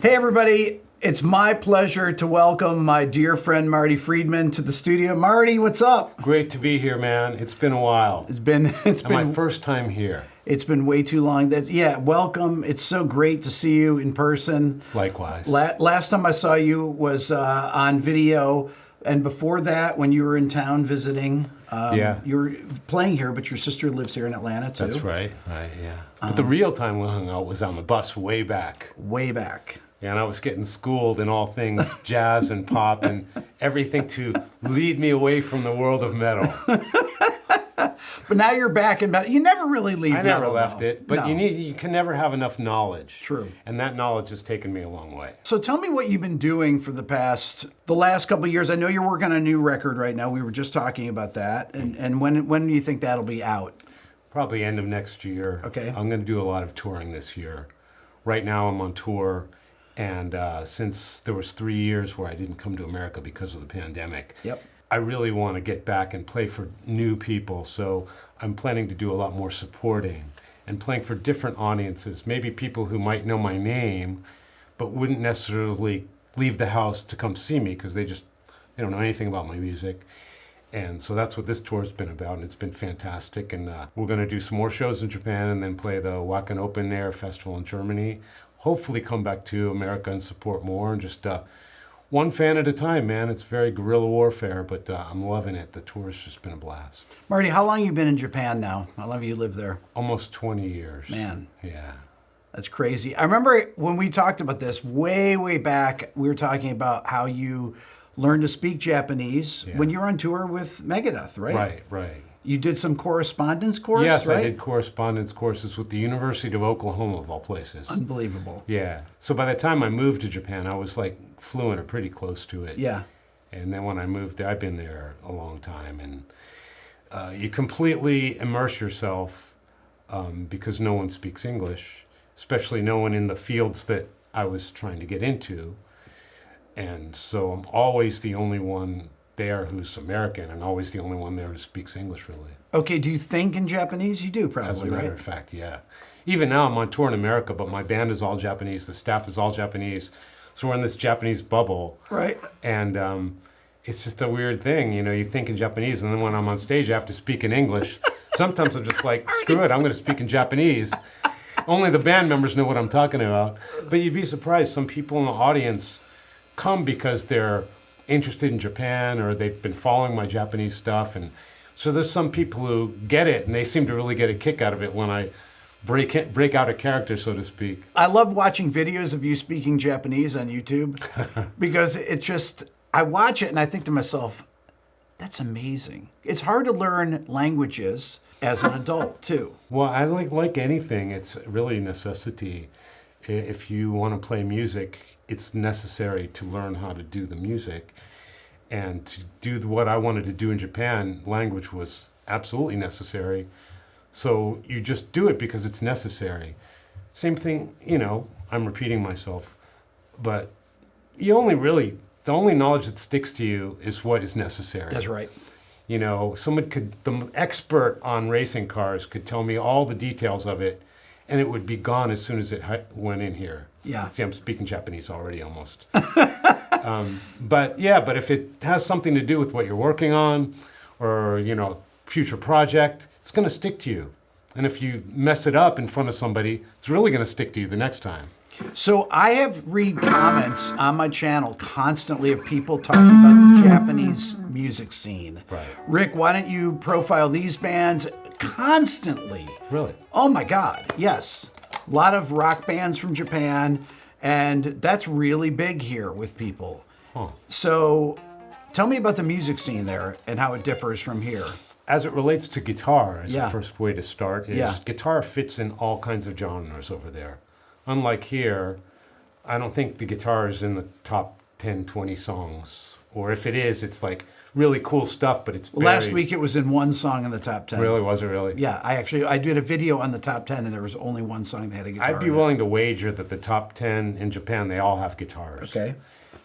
Hey everybody, it's my pleasure to welcome my dear friend Marty Friedman to the studio. Marty, what's up? Great to be here, man. It's been a while. It's been my first time here. It's been way too long. Welcome. It's so great to see you in person. Likewise. Last time I saw you was on video, and before that, when you were in town visiting, you were playing here, but your sister lives here in Atlanta too. That's right. Yeah. But the real time we hung out was on the bus way back. Way back. Yeah, and I was getting schooled in all things jazz and pop and everything to lead me away from the world of metal. But now you're back in metal. You never really leave metal. I never left it, but No. you can never have enough knowledge. True. And that knowledge has taken me a long way. So tell me what you've been doing for the last couple of years. I know you're working on a new record right now. We were just talking about that. And when do you think that'll be out? Probably end of next year. Okay. I'm going to do a lot of touring this year. Right now I'm on tour. And since there was 3 years where I didn't come to America because of the pandemic, Yep. I really want to get back and play for new people. So I'm planning to do a lot more supporting and playing for different audiences, maybe people who might know my name, but wouldn't necessarily leave the house to come see me because they don't know anything about my music. And so that's what this tour's been about, and it's been fantastic. And we're going to do some more shows in Japan and then play the Wacken Open Air Festival in Germany. Hopefully come back to America and support more, and just one fan at a time, man. It's very guerrilla warfare, but I'm loving it. The tour's just been a blast. Marty, how long have you been in Japan now? How long have you lived there? Almost 20 years. Man. Yeah. That's crazy. I remember when we talked about this way back, we were talking about how you learned to speak Japanese when you were on tour with Megadeth, right? Right. You did some correspondence course, yes, right? I did correspondence courses with the University of Oklahoma, of all places. Unbelievable. Yeah. So by the time I moved to Japan, I was like fluent or pretty close to it. Yeah. And then when I moved there, I've been there a long time. And you completely immerse yourself because no one speaks English, especially no one in the fields that I was trying to get into. And so I'm always the only one there who's American, and always the only one there who speaks English, really. Okay, do you think in Japanese? You do, probably, As a matter right? of fact, yeah. Even now, I'm on tour in America, but my band is all Japanese, the staff is all Japanese, so we're in this Japanese bubble. Right. And it's just a weird thing, you think in Japanese, and then when I'm on stage, I have to speak in English. Sometimes I'm just like, screw it, I'm going to speak in Japanese. Only the band members know what I'm talking about. But you'd be surprised, some people in the audience come because they're interested in Japan, or they've been following my Japanese stuff, and so there's some people who get it, and they seem to really get a kick out of it when I break out a character, so to speak. I love watching videos of you speaking Japanese on YouTube because I watch it and I think to myself, that's amazing. It's hard to learn languages as an adult too. Well, I like anything, it's really a necessity. If you want to play music, it's necessary to learn how to do the music. And to do what I wanted to do in Japan, language was absolutely necessary. So you just do it because it's necessary. Same thing, I'm repeating myself, but the only knowledge that sticks to you is what is necessary. That's right. The expert on racing cars could tell me all the details of it, and it would be gone as soon as it went in here. Yeah. See, I'm speaking Japanese already almost. But if it has something to do with what you're working on, or future project, it's going to stick to you. And if you mess it up in front of somebody, it's really going to stick to you the next time. So I have read comments on my channel constantly of people talking about the Japanese music scene. Right. Rick, why don't you profile these bands? Constantly. Really? Oh my God, yes. A lot of rock bands from Japan, and that's really big here with people. Huh. So tell me about the music scene there and how it differs from here. As it relates to guitar, the first way to start is guitar fits in all kinds of genres over there. Unlike here, I don't think the guitar is in the top 10, 20 songs. Or if it is, it's like really cool stuff, but it's Last week it was in one song in the top 10. Really? Was it really? Yeah, I did a video on the top 10 and there was only one song that had a guitar. I'd be willing to wager that the top 10 in Japan, they all have guitars. Okay.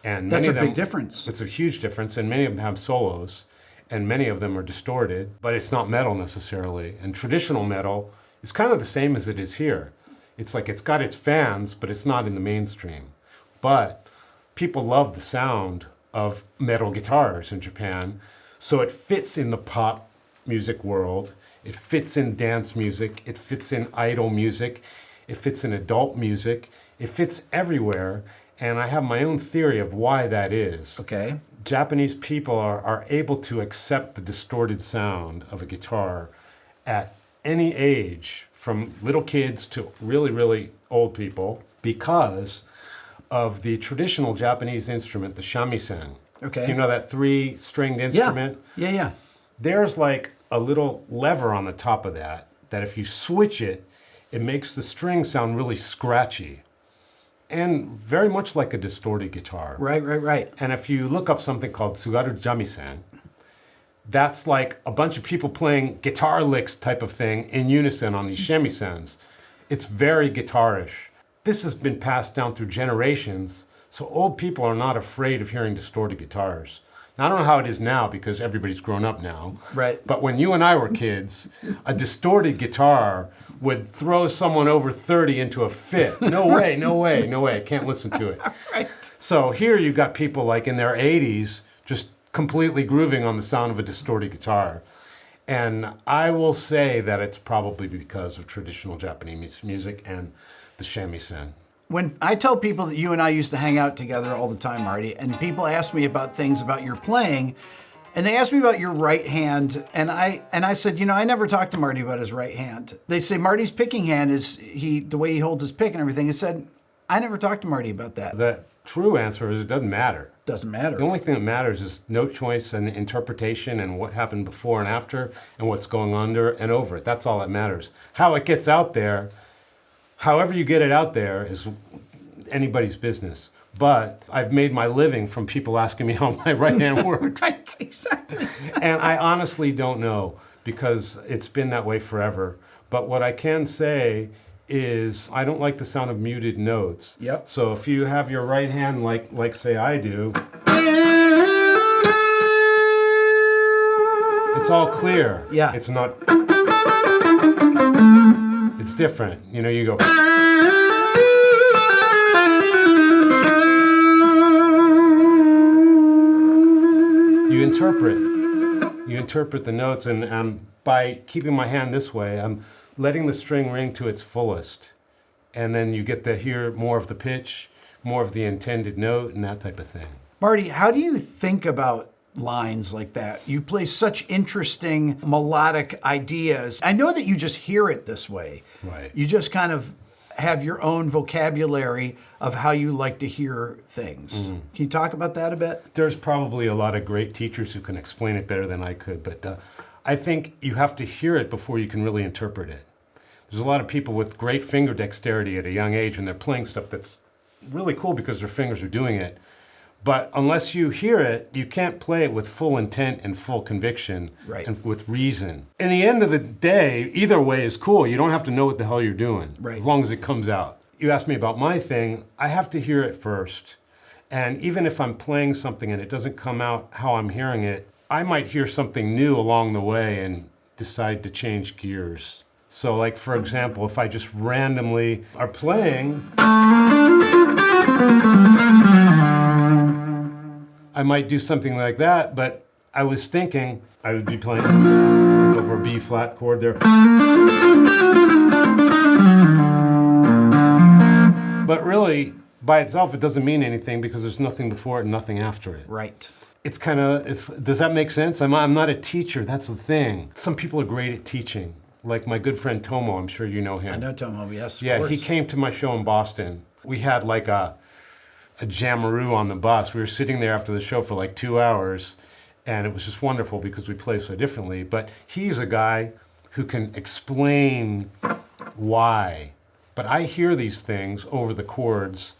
And that's many a of them, big difference. It's a huge difference, and many of them have solos, and many of them are distorted, but it's not metal necessarily. And traditional metal is kind of the same as it is here. It's like it's got its fans, but it's not in the mainstream. But people love the sound of metal guitars in Japan, so it fits in the pop music world, it fits in dance music, it fits in idol music, it fits in adult music, it fits everywhere, and I have my own theory of why that is. Okay. Japanese people are able to accept the distorted sound of a guitar at any age, from little kids to really, really old people, because of the traditional Japanese instrument, the shamisen. Okay. You know that 3-stringed instrument? Yeah. There's like a little lever on the top of that if you switch it, it makes the string sound really scratchy and very much like a distorted guitar. Right. And if you look up something called tsugaru jamisen, that's like a bunch of people playing guitar licks type of thing in unison on these shamisens. It's very guitarish. This has been passed down through generations, so old people are not afraid of hearing distorted guitars. Now, I don't know how it is now because everybody's grown up now. Right. But when you and I were kids, a distorted guitar would throw someone over 30 into a fit. No way, I can't listen to it. Right. So here you've got people like in their 80s just completely grooving on the sound of a distorted guitar. And I will say that it's probably because of traditional Japanese music and the shamisen. When I tell people that you and I used to hang out together all the time, Marty, and people ask me about things about your playing, and they asked me about your right hand, and I said, I never talked to Marty about his right hand. They say Marty's picking hand is the way he holds his pick and everything. I said, I never talked to Marty about that. The true answer is it doesn't matter. Doesn't matter. The only thing that matters is note choice and interpretation and what happened before and after and what's going under and over it. That's all that matters. How it gets out there, however you get it out there, is anybody's business. But I've made my living from people asking me how my right hand works. Right, exactly. And I honestly don't know because it's been that way forever. But what I can say is I don't like the sound of muted notes. Yep. So if you have your right hand like say I do, it's all clear. Yeah. It's not, it's different. You go. You interpret the notes, and by keeping my hand this way, I'm letting the string ring to its fullest. And then you get to hear more of the pitch, more of the intended note, and that type of thing. Marty, how do you think about lines like that? You play such interesting melodic ideas. I know that you just hear it this way. Right. You just kind of have your own vocabulary of how you like to hear things. Mm-hmm. Can you talk about that a bit? There's probably a lot of great teachers who can explain it better than I could, but I think you have to hear it before you can really interpret it. There's a lot of people with great finger dexterity at a young age, and they're playing stuff that's really cool because their fingers are doing it. But unless you hear it, you can't play it with full intent and full conviction, right, and with reason. In the end of the day, either way is cool. You don't have to know what the hell you're doing, right, as long as it comes out. You asked me about my thing. I have to hear it first. And even if I'm playing something and it doesn't come out how I'm hearing it, I might hear something new along the way and decide to change gears. So like, for example, if I just randomly are playing, I might do something like that, but I was thinking I would be playing like over a B flat chord there. But really, by itself, it doesn't mean anything because there's nothing before it and nothing after it. Right. It's kind of, does that make sense? I'm not a teacher, that's the thing. Some people are great at teaching. Like my good friend Tomo, I'm sure you know him. I know Tomo, yes. Yeah, he came to my show in Boston. We had like a jamaroo on the bus. We were sitting there after the show for like 2 hours, and it was just wonderful because we play so differently. But he's a guy who can explain why. But I hear these things over the chords,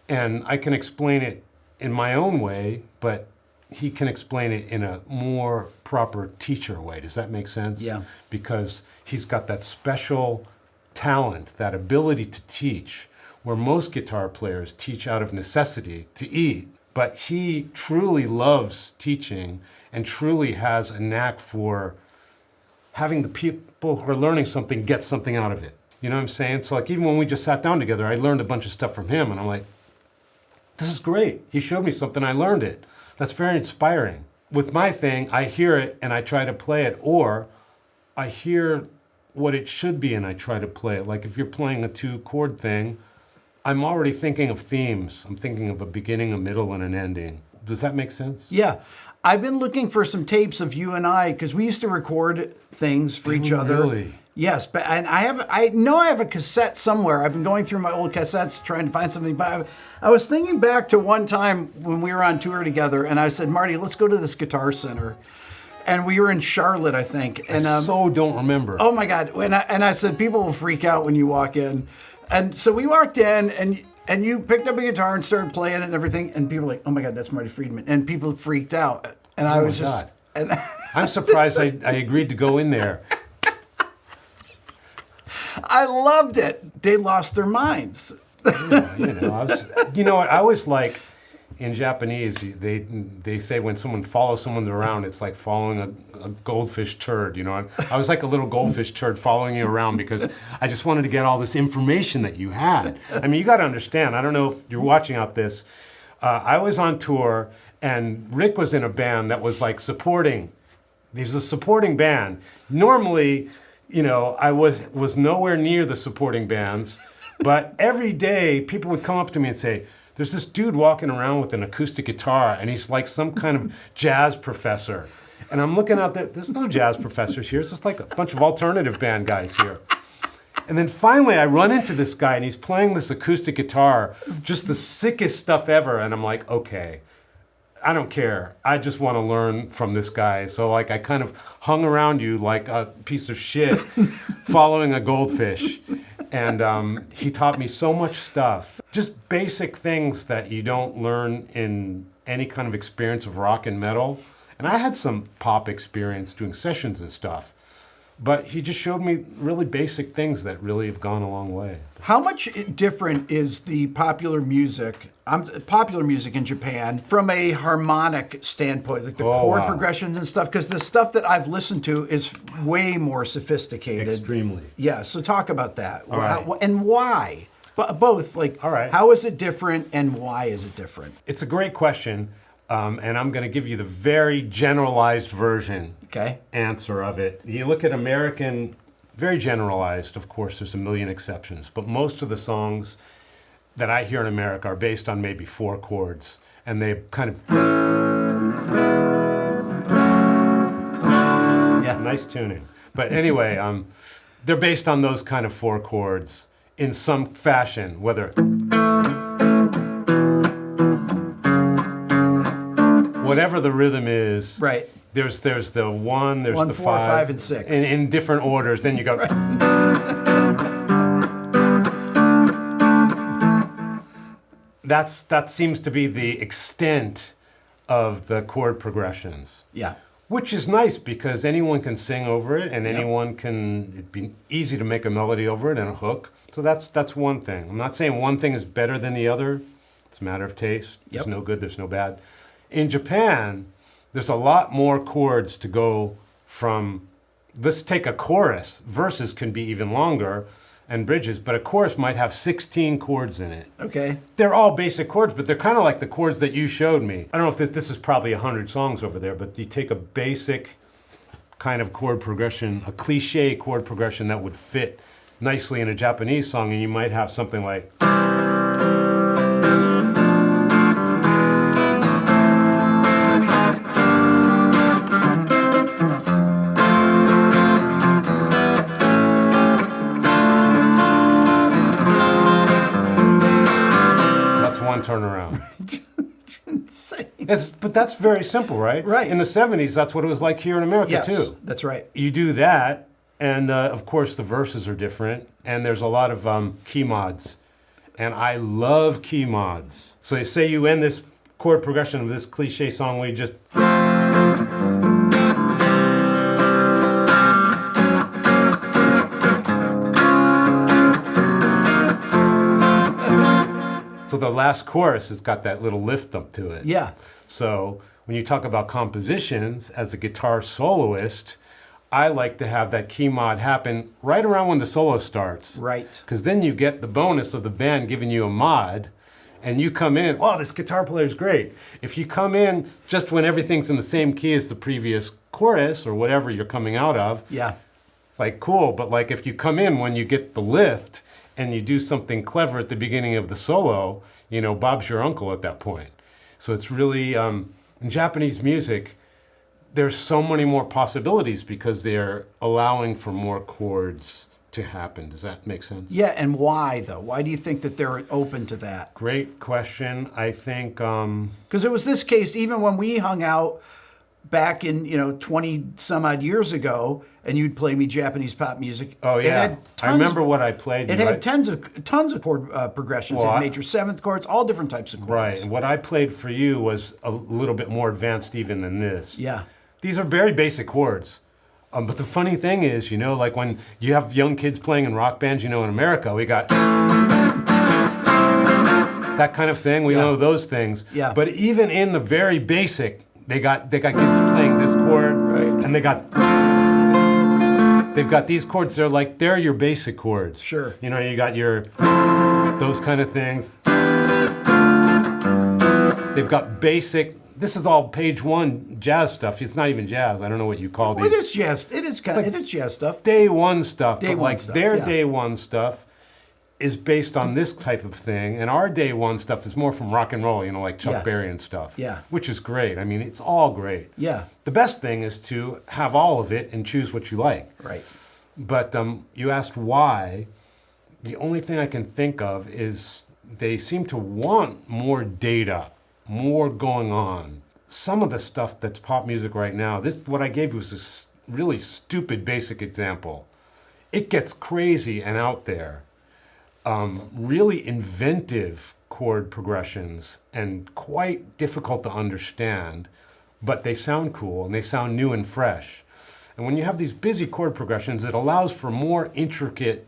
and I can explain it in my own way, but he can explain it in a more proper teacher way. Does that make sense? Yeah. Because he's got that special talent, that ability to teach, where most guitar players teach out of necessity to eat. But he truly loves teaching and truly has a knack for having the people who are learning something get something out of it. You know what I'm saying? So like even when we just sat down together, I learned a bunch of stuff from him, and I'm like, this is great. He showed me something, I learned it. That's very inspiring. With my thing, I hear it and I try to play it, or I hear what it should be and I try to play it. Like if you're playing a 2-chord thing, I'm already thinking of themes. I'm thinking of a beginning, a middle, and an ending. Does that make sense? Yeah. I've been looking for some tapes of you and I, because we used to record things for each other. Really? Yes, but and I know I have a cassette somewhere. I've been going through my old cassettes trying to find something, but I was thinking back to one time when we were on tour together, and I said, Marty, let's go to this Guitar Center. And we were in Charlotte, I think. And I so don't remember. Oh my God! And I said, people will freak out when you walk in, and so we walked in, and you picked up a guitar and started playing it and everything, and people were like, oh my God, that's Marty Friedman, and people freaked out, and I was just, and I'm surprised I agreed to go in there. I loved it. They lost their minds. Yeah, you know what? I always like in Japanese. They say when someone follows someone around, it's like following a goldfish turd. You know, I was like a little goldfish turd following you around because I just wanted to get all this information that you had. I mean, you got to understand. I don't know if you're watching out this. I was on tour, and Rick was in a band that was like supporting. He's a supporting band. Normally, you know, I was nowhere near the supporting bands, but every day people would come up to me and say, there's this dude walking around with an acoustic guitar, and he's like some kind of jazz professor. And I'm looking out there, there's no jazz professors here, it's just like a bunch of alternative band guys here. And then finally I run into this guy, and he's playing this acoustic guitar, just the sickest stuff ever, and I'm like, okay, I don't care. I just want to learn from this guy. So like I kind of hung around you like a piece of shit following a goldfish. And he taught me so much stuff. Just basic things that you don't learn in any kind of experience of rock and metal. And I had some pop experience doing sessions and stuff. But he just showed me really basic things that really have gone a long way. How much different is the popular music in Japan from a harmonic standpoint, like the chord progressions and stuff? Because the stuff that I've listened to is way more sophisticated. Extremely. Yeah, so talk about that. All right. And why? Both, like, all right. How is it different and why is it different? It's a great question. And I'm going to give you the very generalized version answer of it. You look at American, very generalized, of course, there's a million exceptions, but most of the songs that I hear in America are based on maybe 4 chords, and they kind of... Yeah, nice tuning. But anyway, they're based on those kind of 4 chords in some fashion, whether... Whatever the rhythm is, right? There's the 1, there's 1, the 4, 5, 5, and 6 in different orders. Then you go. Right. That seems to be the extent of the chord progressions. Yeah. Which is nice because anyone can sing over it, and anyone can. It'd be easy to make a melody over it and a hook. So that's one thing. I'm not saying one thing is better than the other. It's a matter of taste. There's no good. There's no bad. In Japan, there's a lot more chords to go from, let's take a chorus. Verses can be even longer and bridges, but a chorus might have 16 chords in it. Okay. They're all basic chords, but they're kind of like the chords that you showed me. I don't know if this is probably 100 songs over there, but you take a basic kind of chord progression, a cliche chord progression that would fit nicely in a Japanese song, and you might have something like... turnaround. It's insane. But that's very simple, right? Right. In the 70s, that's what it was like here in America, too. That's right. You do that, and of course the verses are different, and there's a lot of key mods. And I love key mods. So they say you end this chord progression of this cliche song where you just... So the last chorus has got that little lift up to it. Yeah. So when you talk about compositions, as a guitar soloist, I like to have that key mod happen right around when the solo starts. Right. Because then you get the bonus of the band giving you a mod, and you come in, oh, this guitar player's great. If you come in just when everything's in the same key as the previous chorus or whatever you're coming out of, Yeah. like, cool. But like if you come in when you get the lift and you do something clever at the beginning of the solo, you know, Bob's your uncle at that point. So it's really, in Japanese music, there's so many more possibilities because they're allowing for more chords to happen. Does that make sense? Yeah, and why though? Why do you think that they're open to that? Great question. I think, Because it was this case even when we hung out back in 20 some odd years ago, and you'd play me Japanese pop music. oh It yeah, had I remember what I played. It you, had right? tons of chord progressions. Well, it I- had major seventh chords, all different types of chords. Right, and what I played for you was a little bit more advanced even than this. Yeah. These are very basic chords. But the funny thing is, you know, like when you have young kids playing in rock bands, you know, in America, we got that kind of thing. We Yeah. know those things. Yeah. But even in the very basic, they got kids playing this chord, Right. and they've got these chords. They're your basic chords. Sure. You know, you got those kind of things. They've got basic. This is all page one jazz stuff. It's not even jazz. I don't know what you call Well, these. it is jazz. It is kind. It is jazz stuff. Day one stuff. Day but one like stuff, their yeah. day one stuff is based on this type of thing, and our day one stuff is more from rock and roll. You know, like Chuck Yeah. Berry and stuff. Yeah. Which is great. I mean, it's all great. Yeah. The best thing is to have all of it and choose what you like. Right. But you asked why. The only thing I can think of is they seem to want more data, more going on. Some of the stuff that's pop music right now, what I gave you was this really stupid basic example. It gets crazy and out there. Really inventive chord progressions and quite difficult to understand, but they sound cool and they sound new and fresh. And when you have these busy chord progressions, it allows for more intricate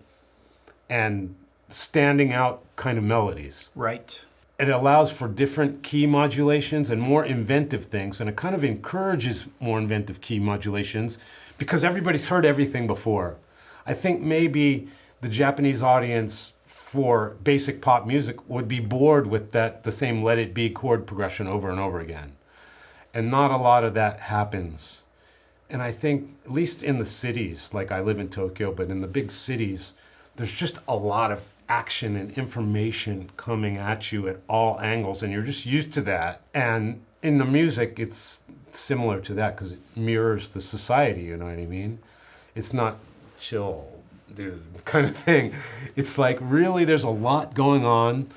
and standing out kind of melodies. Right. It allows for different key modulations and more inventive things, and it kind of encourages more inventive key modulations because everybody's heard everything before. I think maybe the Japanese audience for basic pop music would be bored with the same Let It Be chord progression over and over again. And not a lot of that happens. And I think, at least in the cities, like I live in Tokyo, but in the big cities, there's just a lot of action and information coming at you at all angles, and you're just used to that. And in the music, it's similar to that because it mirrors the society, you know what I mean? It's not chill, dude, kind of thing. It's like, really, there's a lot going on,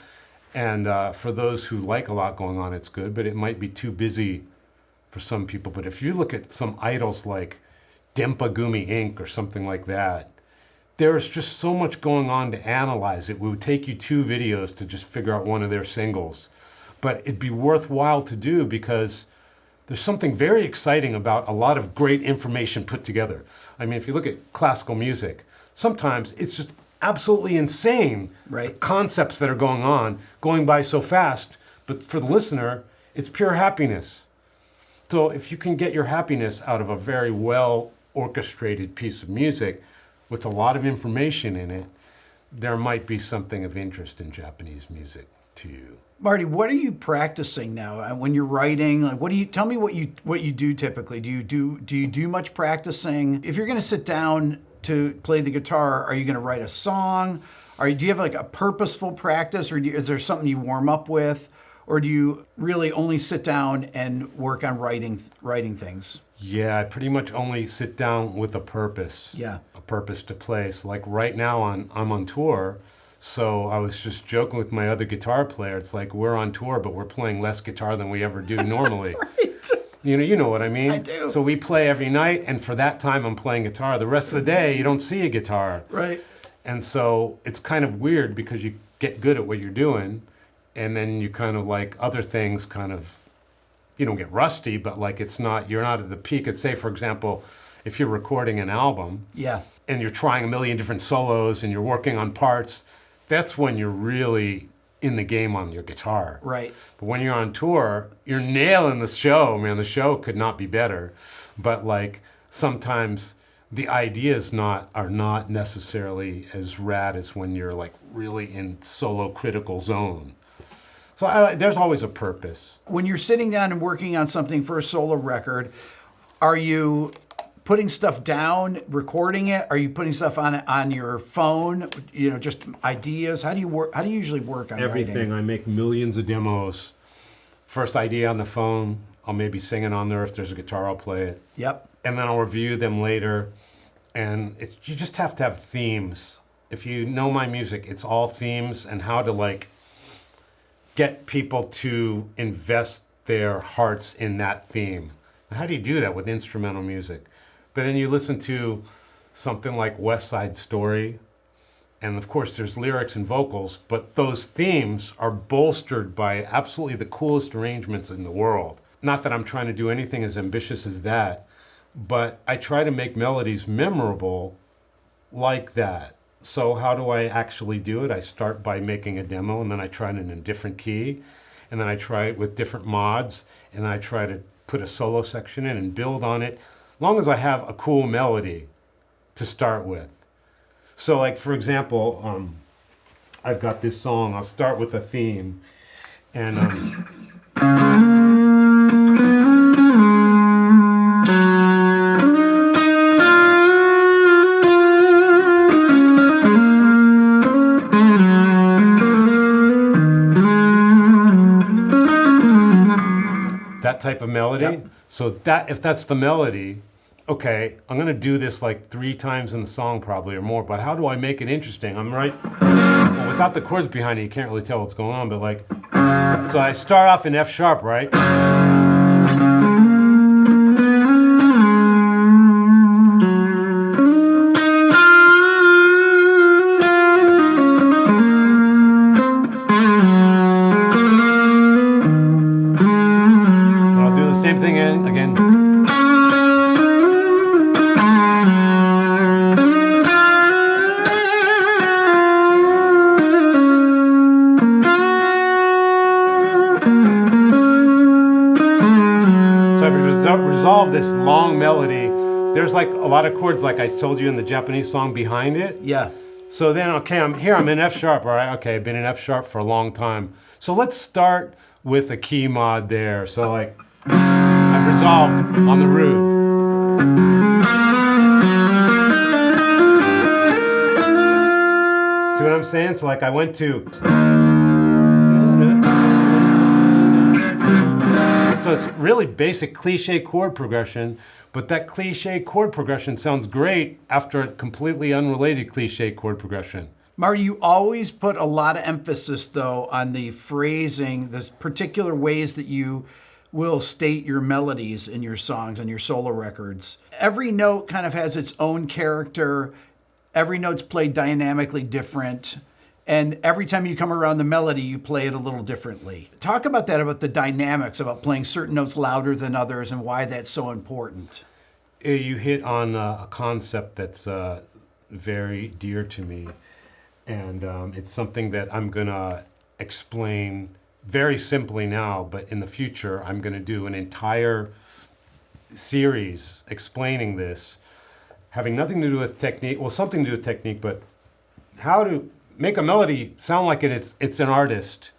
and for those who like a lot going on, it's good, but it might be too busy for some people. But if you look at some idols like Dempa Gumi Inc. or something like that, there's just so much going on to analyze it. It would take you 2 videos to just figure out one of their singles. But it'd be worthwhile to do because there's something very exciting about a lot of great information put together. I mean, if you look at classical music, sometimes it's just absolutely insane. Right. The concepts that are going by so fast. But for the listener, it's pure happiness. So if you can get your happiness out of a very well orchestrated piece of music with a lot of information in it, there might be something of interest in Japanese music to you. Marty, what are you practicing now when you're writing? Like, tell me what you do typically? Do you do much practicing? If you're going to sit down to play the guitar, are you going to write a song? Do you have like a purposeful practice, or is there something you warm up with, or do you really only sit down and work on writing things? Yeah, I pretty much only sit down with a purpose. Yeah. A purpose to play. So like right now I'm on tour. So I was just joking with my other guitar player. It's like we're on tour, but we're playing less guitar than we ever do normally. Right. You know what I mean? I do. So we play every night, and for that time I'm playing guitar. The rest of the day you don't see a guitar. Right. And so it's kind of weird because you get good at what you're doing, and then you kind of like other things kind of, you don't get rusty, but like you're not at the peak. It's say, for example, if you're recording an album Yeah. and you're trying a million different solos and you're working on parts, that's when you're really in the game on your guitar. Right. But when you're on tour, you're nailing the show, man. The show could not be better. But like sometimes the ideas are not necessarily as rad as when you're like really in solo critical zone. So there's always a purpose. When you're sitting down and working on something for a solo record, are you putting stuff down, recording it? Are you putting stuff on your phone? Just ideas. How do you work? How do you usually work on Everything. writing? I make millions of demos. First idea on the phone. I'll maybe sing it on there. If there's a guitar, I'll play it. Yep. And then I'll review them later. And you just have to have themes. If you know my music, it's all themes and how to get people to invest their hearts in that theme. How do you do that with instrumental music? But then you listen to something like West Side Story, and of course there's lyrics and vocals, but those themes are bolstered by absolutely the coolest arrangements in the world. Not that I'm trying to do anything as ambitious as that, but I try to make melodies memorable like that. So how do I actually do it? I start by making a demo, and then I try it in a different key, and then I try it with different mods, and then I try to put a solo section in and build on it, as long as I have a cool melody to start with. So for example, I've got this song. I'll start with a theme, and that type of melody. Yep. So if that's the melody, okay, I'm gonna do this 3 times in the song probably or more, but how do I make it interesting? Well, without the chords behind it, you can't really tell what's going on, but so I start off in F sharp, right? Same thing again. So I've resolved this long melody. There's a lot of chords, like I told you in the Japanese song, behind it. Yeah. So then, okay, I'm in F sharp, all right? Okay, I've been in F sharp for a long time. So let's start with a key mod there. So I've resolved on the root. See what I'm saying? So I went to. So it's really basic cliche chord progression, but that cliche chord progression sounds great after a completely unrelated cliche chord progression. Marty, you always put a lot of emphasis, though, on the phrasing, the particular ways that you will state your melodies in your songs and your solo records. Every note kind of has its own character. Every note's played dynamically different. And every time you come around the melody, you play it a little differently. Talk about that, about the dynamics, about playing certain notes louder than others and why that's so important. You hit on a concept that's very dear to me. And it's something that I'm going to explain very simply now, but in the future, I'm going to do an entire series explaining this, having nothing to do with technique, well, something to do with technique, but how to make a melody sound like it's an artist,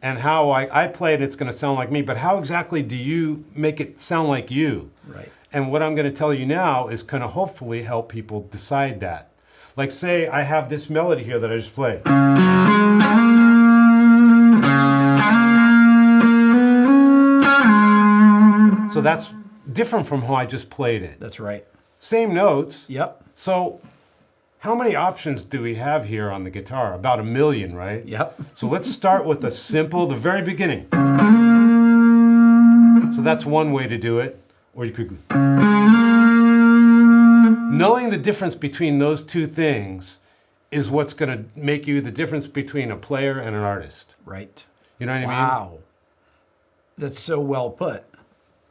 and how I play it, it's going to sound like me, but how exactly do you make it sound like you? Right. And what I'm going to tell you now is going to hopefully help people decide that. Say I have this melody here that I just played. So that's different from how I just played it. That's right. Same notes. Yep. So how many options do we have here on the guitar? About 1 million, right? Yep. So let's start with the very beginning. So that's one way to do it. Or you could... Knowing the difference between those two things is what's going to make you the difference between a player and an artist. Right. You know what I mean? Wow. That's so well put.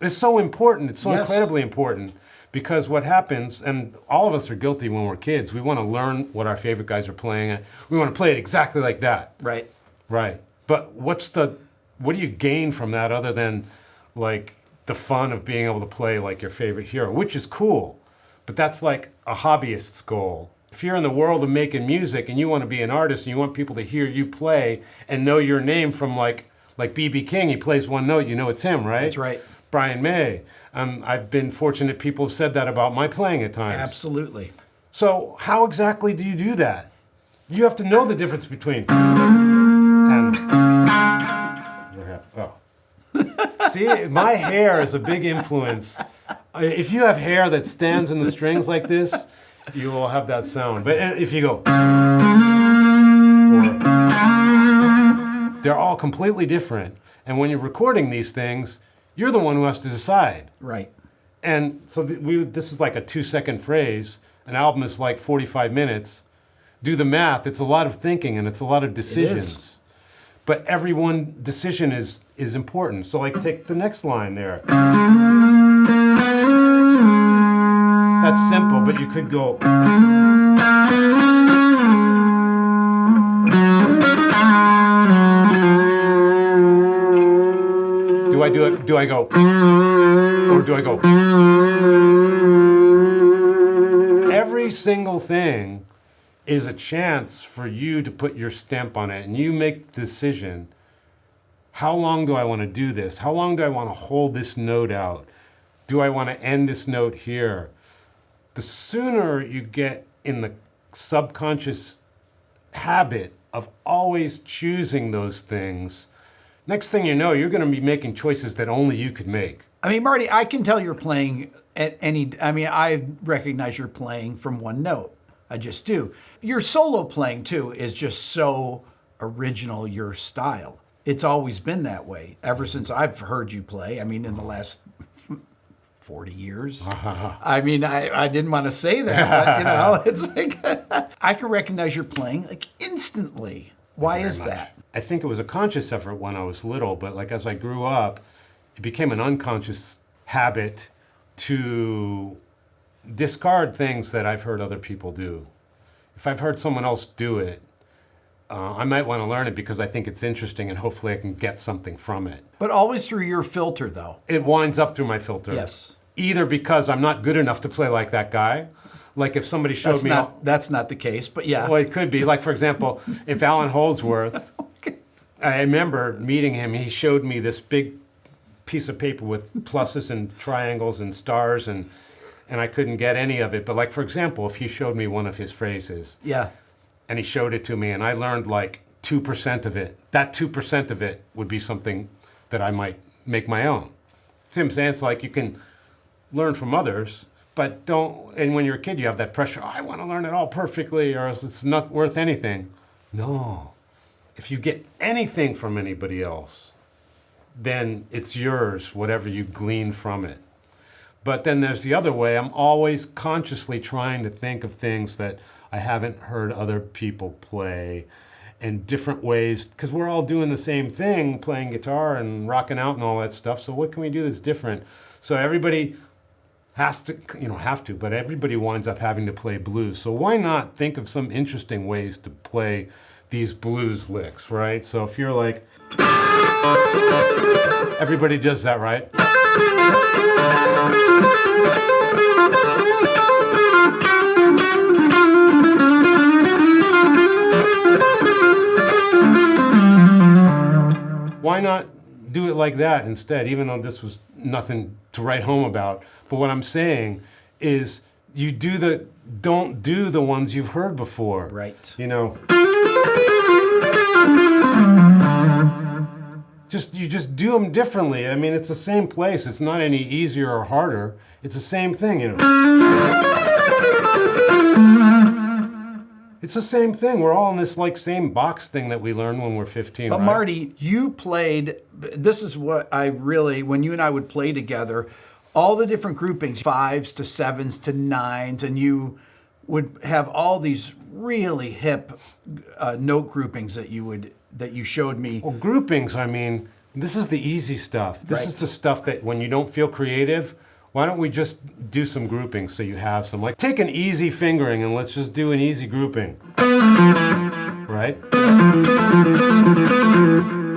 It's so important. It's so Yes. incredibly important, because what happens, and all of us are guilty when we're kids, we want to learn what our favorite guys are playing. We want to play it exactly like that. Right. Right. But what do you gain from that other than the fun of being able to play like your favorite hero, which is cool, but that's like a hobbyist's goal. If you're in the world of making music and you want to be an artist and you want people to hear you play and know your name from like B.B. King, he plays one note, you know it's him, right? That's right. Brian May. I've been fortunate people have said that about my playing at times. Absolutely. So how exactly do you do that? You have to know the difference between and... Oh. See, my hair is a big influence. If you have hair that stands in the strings like this, you will have that sound. But if you go, or, they're all completely different. And when you're recording these things, you're the one who has to decide. Right. And so this is like a 2-second phrase. An album is like 45 minutes. Do the math. It's a lot of thinking and it's a lot of decisions. But every one decision is important. So like take the next line there. That's simple, but you could go. Do I do it? Do I go? Or do I go? Every single thing is a chance for you to put your stamp on it, and you make the decision. How long do I want to do this? How long do I want to hold this note out? Do I want to end this note here? The sooner you get in the subconscious habit of always choosing those things, next thing you know, you're going to be making choices that only you could make. I mean, Marty, I can tell you're playing I recognize you're playing from one note. I just do. Your solo playing, too, is just so original, your style. It's always been that way, ever since I've heard you play. I mean, in the last 40 years. I mean, I didn't want to say that, but, it's like, I can recognize you're playing, like, instantly. Why is that? I think it was a conscious effort when I was little, but, like, as I grew up, it became an unconscious habit to discard things that I've heard other people do. If I've heard someone else do it, I might want to learn it because I think it's interesting and hopefully I can get something from it. But always through your filter, though. It winds up through my filter. Yes. Either because I'm not good enough to play like that guy. Like if somebody showed me... That's not the case, but yeah. Well, it could be. Like, for example, if Alan Holdsworth, I remember meeting him, he showed me this big piece of paper with pluses and triangles and stars, and I couldn't get any of it. But like, for example, if he showed me one of his phrases, yeah, and he showed it to me, and I learned like 2% of it, that 2% of it would be something that I might make my own. See what I'm saying? It's like you can learn from others, but don't, and when you're a kid, you have that pressure, I want to learn it all perfectly, or else it's not worth anything. No. If you get anything from anybody else, then it's yours, whatever you glean from it. But then there's the other way. I'm always consciously trying to think of things that I haven't heard other people play in different ways, because we're all doing the same thing, playing guitar and rocking out and all that stuff. So what can we do that's different? So everybody has to, but everybody winds up having to play blues. So why not think of some interesting ways to play these blues licks, right? So if you're like, everybody does that, right? Why not do it like that instead, even though this was nothing to write home about? But what I'm saying is you don't do the ones you've heard before. Right. You just do them differently. I mean, it's the same place. It's not any easier or harder. It's the same thing, It's the same thing. We're all in this same box thing that we learn when we're 15. But right? Marty, you played, this is what when you and I would play together, all the different groupings, 5s to 7s to 9s, and you would have all these really hip note groupings that you showed me. Well, groupings, I mean, this is the easy stuff. This is the stuff that when you don't feel creative, why don't we just do some groupings so you have some? Like, take an easy fingering and let's just do an easy grouping. Right?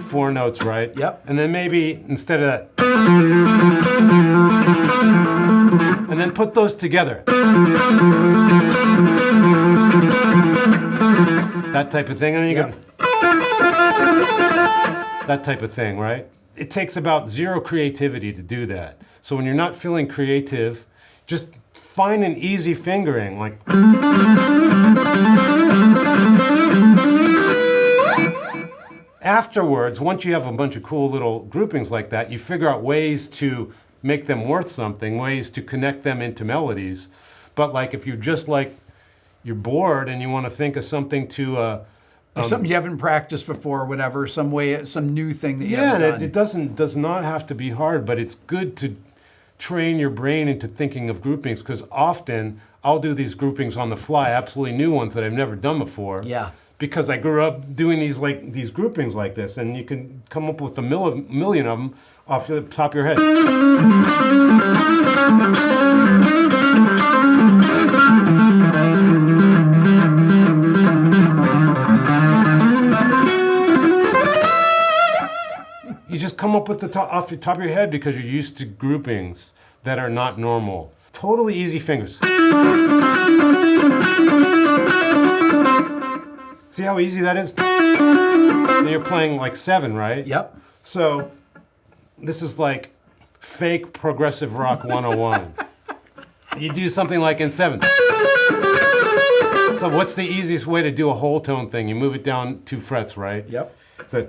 4 notes, right? Yep. And then maybe instead of that, and then put those together. that type of thing, and then you Yep. go that type of thing, right? It takes about zero creativity to do that. So when you're not feeling creative, just find an easy fingering, like afterwards, once you have a bunch of cool little groupings like that, you figure out ways to make them worth something, ways to connect them into melodies. But like if you're just like, you're bored and you want to think of something to Or something you haven't practiced before, or whatever, some way, some new thing that you yeah, haven't and done. it does not have to be hard, but it's good to train your brain into thinking of groupings, because often I'll do these groupings on the fly, absolutely new ones that I've never done before. Yeah. Because I grew up doing these groupings like this, and you can come up with a million of them off the top of your head. You just come up with off the top of your head because you're used to groupings that are not normal. Totally easy fingers. See how easy that is? And you're playing like 7, right? Yep. So this is like fake progressive rock 101. You do something like in 7. So what's the easiest way to do a whole tone thing? You move it down 2 frets, right? Yep. So,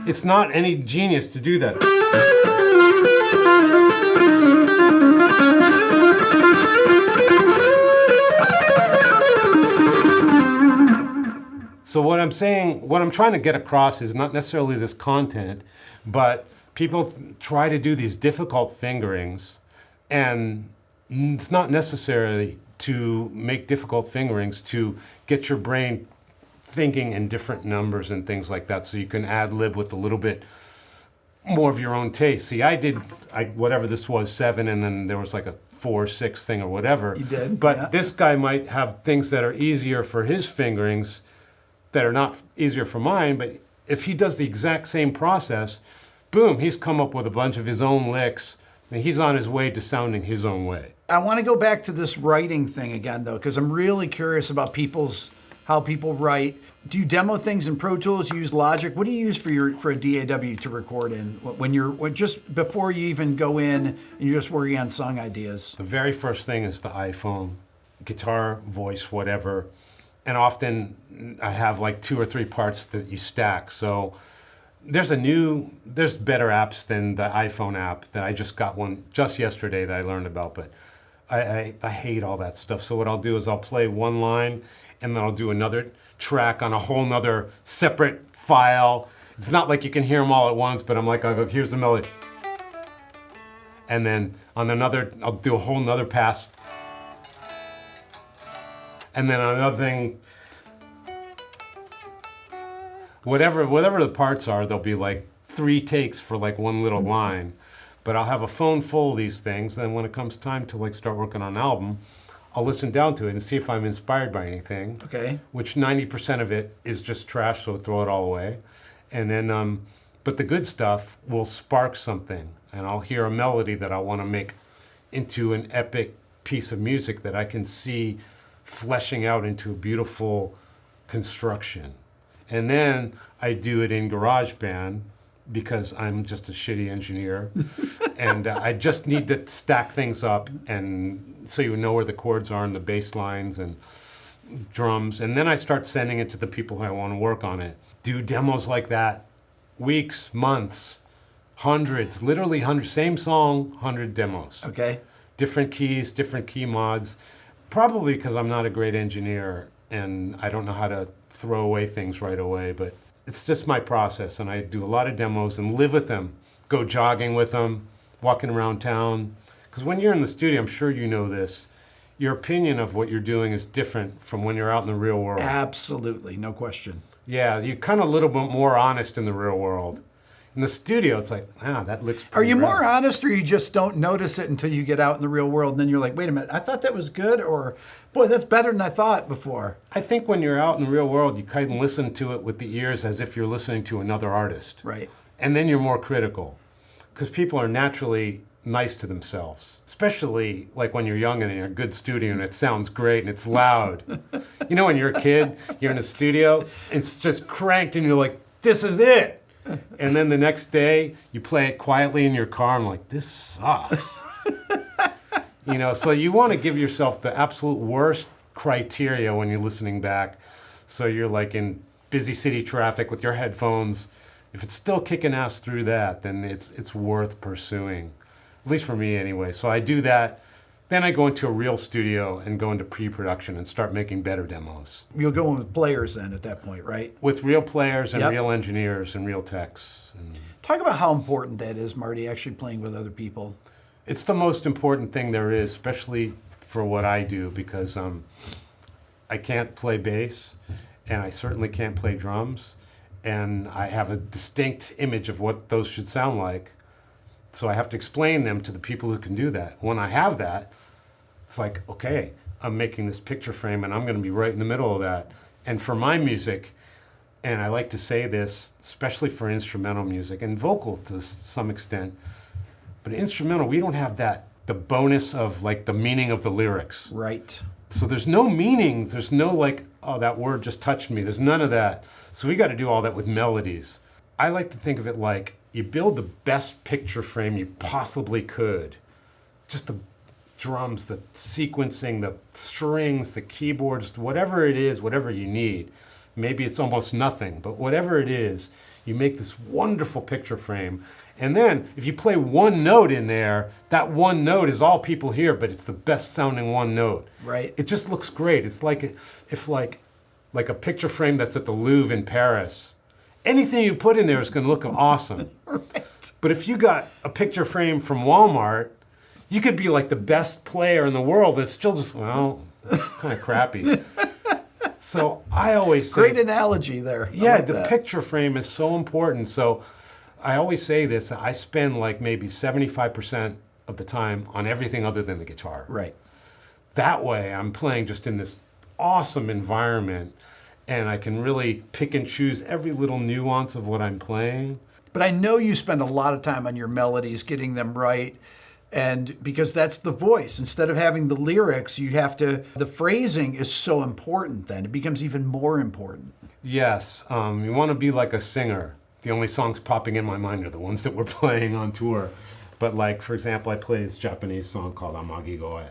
it's not any genius to do that. So what I'm saying, what I'm trying to get across is not necessarily this content, but people try to do these difficult fingerings, and it's not necessarily to make difficult fingerings to get your brain thinking in different numbers and things like that, so you can ad lib with a little bit more of your own taste. See, I whatever this was, 7, and then there was like a 4, 6 thing or whatever. You did, But yeah. this guy might have things that are easier for his fingerings that are not easier for mine, but if he does the exact same process, boom, he's come up with a bunch of his own licks, and he's on his way to sounding his own way. I want to go back to this writing thing again, though, because I'm really curious about how people write. Do you demo things in Pro Tools? You use Logic? What do you use for a DAW to record in when just before you even go in and you're just working on song ideas? The very first thing is the iPhone, guitar, voice, whatever, and often I have like 2 or 3 parts that you stack. So there's better apps than the iPhone app that I just got one just yesterday that I learned about, but I hate all that stuff. So what I'll do is I'll play one line and then I'll do another track on a whole nother separate file. It's not like you can hear them all at once, but I'm like, here's the melody. And then on another, I'll do a whole nother pass. And then on another thing, whatever the parts are, there'll be like 3 takes for like one little line. But I'll have a phone full of these things, and when it comes time to like start working on an album, I'll listen down to it and see if I'm inspired by anything. Okay. Which 90% of it is just trash, so throw it all away. And then, but the good stuff will spark something, and I'll hear a melody that I want to make into an epic piece of music that I can see fleshing out into a beautiful construction. And then I do it in GarageBand because I'm just a shitty engineer. And I just need to stack things up, and so you know where the chords are and the bass lines and drums. And then I start sending it to the people who want to work on it. Do demos like that, weeks, months, hundreds, literally hundreds, same song, 100 demos. Okay. Different keys, different key mods. Probably because I'm not a great engineer and I don't know how to throw away things right away, but it's just my process, and I do a lot of demos and live with them, go jogging with them, walking around town. Because when you're in the studio, I'm sure you know this, your opinion of what you're doing is different from when you're out in the real world. Absolutely, no question. Yeah, you're kind of a little bit more honest in the real world. In the studio, it's like, that looks Are pretty you rad. more honest, or you just don't notice it until you get out in the real world, and then you're like, wait a minute, I thought that was good, or boy, that's better than I thought before? I think when you're out in the real world, you kind of listen to it with the ears as if you're listening to another artist. Right. And then you're more critical. Because people are naturally nice to themselves, especially like when you're young and in a good studio and it sounds great and it's loud. You know, when you're a kid, you're in a studio, it's just cranked and you're like, this is it. And then the next day you play it quietly in your car. I'm like, this sucks. You know, so you want to give yourself the absolute worst criteria when you're listening back. So you're like in busy city traffic with your headphones. If it's still kicking ass through that, then it's worth pursuing. At least for me anyway. So I do that. Then I go into a real studio and go into pre-production and start making better demos. You'll go in with players then at that point, right? With real players and Yep. real engineers and real techs. And Talk about how important that is, Marty, actually playing with other people. it's the most important thing there is, especially for what I do, because I can't play bass and I certainly can't play drums. And I have a distinct image of what those should sound like. So I have to explain them to the people who can do that. When I have that, it's like, okay, I'm making this picture frame and I'm going to be right in the middle of that. And for my music, and I like to say this, especially for instrumental music and vocal to some extent, but instrumental, we don't have that, the bonus of like the meaning of the lyrics. Right. So there's no meanings, there's no like, oh, that word just touched me. There's none of that. So we got to do all that with melodies. I like to think of it like you build the best picture frame you possibly could. Just the drums, the sequencing, the strings, the keyboards, whatever it is, whatever you need. Maybe it's almost nothing, but whatever it is, you make this wonderful picture frame. And then if you play one note in there, that one note is all people hear, but it's the best sounding one note. Right. It just looks great. It's like if like a picture frame that's at the Louvre in Paris. Anything you put in there is going to look awesome. Right. But if you got a picture frame from Walmart, you could be like the best player in the world. It's still just, well, kind of crappy. So I always say, Great analogy there. I yeah, like the that. picture frame is so important. So I always say this, I spend like maybe 75% of the time on everything other than the guitar. Right. That way I'm playing just in this awesome environment and I can really pick and choose every little nuance of what I'm playing. But I know you spend a lot of time on your melodies, getting them right. And because that's the voice. Instead of having the lyrics, you have to, the phrasing is so important then. It becomes even more important. Yes, you want to be like a singer. The only songs popping in my mind are the ones that we're playing on tour. But like, for example, I play this Japanese song called Amagi Goe.